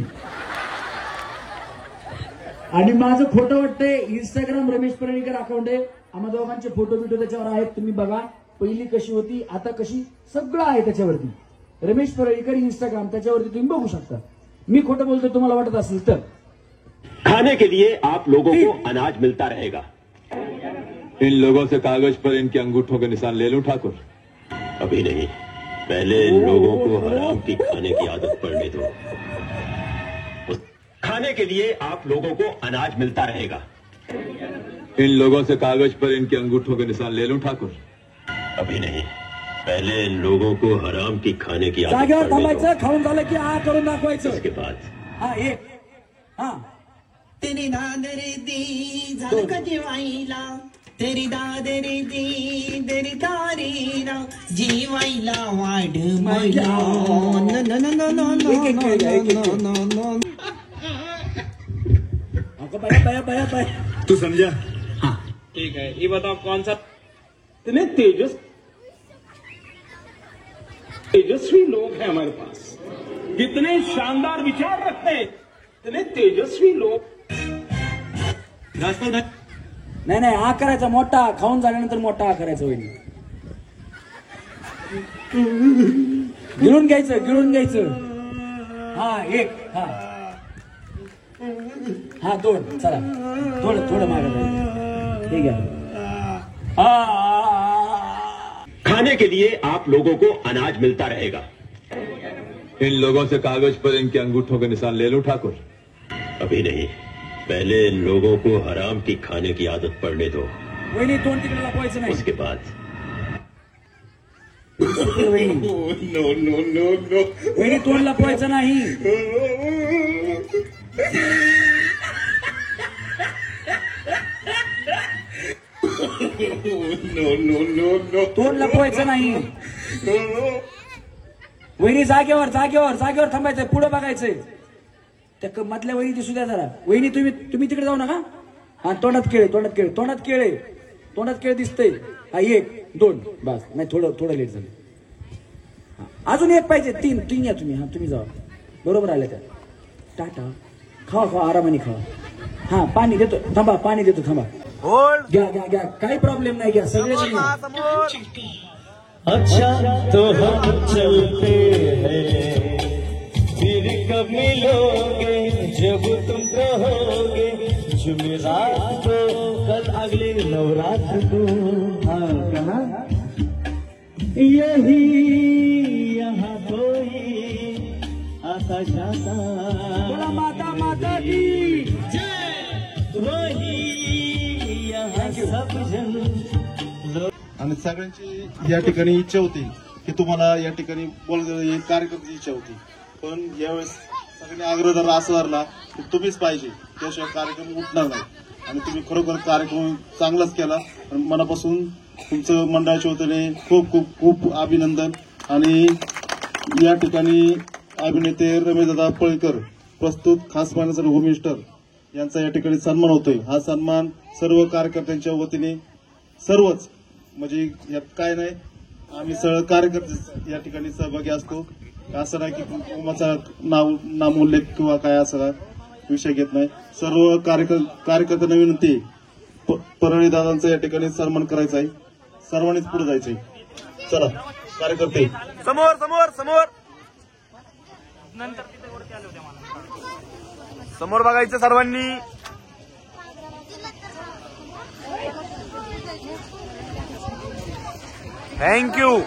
आणि माझं फोटो वाटतंय इंस्टाग्राम रमेश परळीकर अकाउंट आहे, आम्हा दोघांचे फोटो बिटो त्याच्यावर आहेत, तुम्ही बघा. पहिली कशी होती, आता कशी, सगळं आहे त्याच्यावरती. रमेश परळीकर इंस्टाग्राम, त्याच्यावरती तुम्ही बघू शकता. मी खोटं बोलतो तुम्हाला वाटत असेल तर. खाने के लिए आप लोगों को अनाज मिलता रहेगा. इन लोगों से कागज पर इनके अंगूठों के निशान ले लूं ठाकुर? अभी नहीं, पहले इन लोगों को हराम की खाने की आदत पड़ने दो. खाने के लिए आप लोगों को अनाज मिलता रहेगा. इन लोगों से कागज पर इनके अंगूठों के निशान ले लूं ठाकुर? अभी नहीं, पहले इन लोगों को हराम की खाने की आदत जागेवर पड़ने थांबायचं, दो. खाऊन झालं की आ करून दाखवायचं. उसके बाद तेरी दादरी दी झालं का जेवायला, तेरी दादरी दी तेरी दारीला, जीवायला वाढ मैला. तू समझा? ठीक है, ये बताओ कौन सा इतने तेजस्वी लोग हैं हमारे पास, कितने शानदार विचार रखते हैं, इतने तेजस्वी लोग. नाही हा करायचा मोठा, खाऊन झाल्यानंतर मोठा हा करायचा. होईल गिळून घ्यायचं. एक दोन, चला थोडं मागे ठीक आहे. खाने के लिए आप लोगों को अनाज मिलता रहेगा. इन लोगों से कागज पर इनके अंगूठों के निशान ले लूं ठाकुर? अभी नहीं, पहले इन लोगों को हराम की खाने की आदत पड़ने दो. वहिनी तोंड तिकडे लपवायचं नाही. उसके बाद वहिनी तोंड लपवायचं नाही. तोंड लपवायचं नाही. वहिनी जागेवर जागेवर जागेवर थांबायचंय, पुढे बघायचंय. त्या मधल्या वहिनी दिसू द्या जरा. वहिनी तुम्ही तिकडे जाऊ नका. हा तोंडात केळे तोंडात केळे तोंडात केळे तोंडात केळे दिसतंय. हा 1 2 बस. नाही थोडं लेट झालं. अजून एक पाहिजे. 3 या तुम्ही. हा तुम्ही जावा. बरोबर आल्या त्या. टाटा. खावा आरामाने खावा. हा पाणी देतो थांबा. पाणी देतो थांबा. घ्या काही प्रॉब्लेम नाही. घ्या सगळे. अच्छा तो हम चलते हैं फिर कब मिलोगे जब तुम कहोगे जुमेरात को कल अगले नवरात्र को. हाँ कहा यही यहाँ कोई आता जाता. बोला माता की जय. वही यहाँ सब जन. आणि सगळ्यांची या ठिकाणी इच्छा होती की तुम्हाला या ठिकाणी कार्यकर्त्याची इच्छा होती, पण यावेळेस सगळ्यांनी आग्रह धरला असं धरला की तुम्हीच पाहिजे, त्याशिवाय कार्यक्रम उठणार नाही. आणि तुम्ही खरोखर कार्यक्रम चांगलाच केला. आणि मनापासून तुमचं मंडळाच्या वतीने खूप खूप खूप अभिनंदन. आणि या ठिकाणी अभिनेते रमेशदादा पळकर प्रस्तुत खास पाहण्यासाठी होम मिनिस्टर यांचा या ठिकाणी सन्मान होतोय. हा सन्मान सर्व कार्यकर्त्यांच्या वतीने सर्वच, म्हणजे यात काय नाही, आम्ही सगळं कार्यकर्ते या ठिकाणी सहभागी असतो. असं नाही की कुटुंबाचा नामोल्लेख किंवा काय असा विषय घेत नाही. सर्व कार्यकर्त्यांना विनंती परळी दादांचा या ठिकाणी सन्मान करायचा आहे. सर्वांनीच पुढे जायचंय. चला कार्यकर्ते समोर समोर समोर समोर बघायचं सर्वांनी. थँक्यू.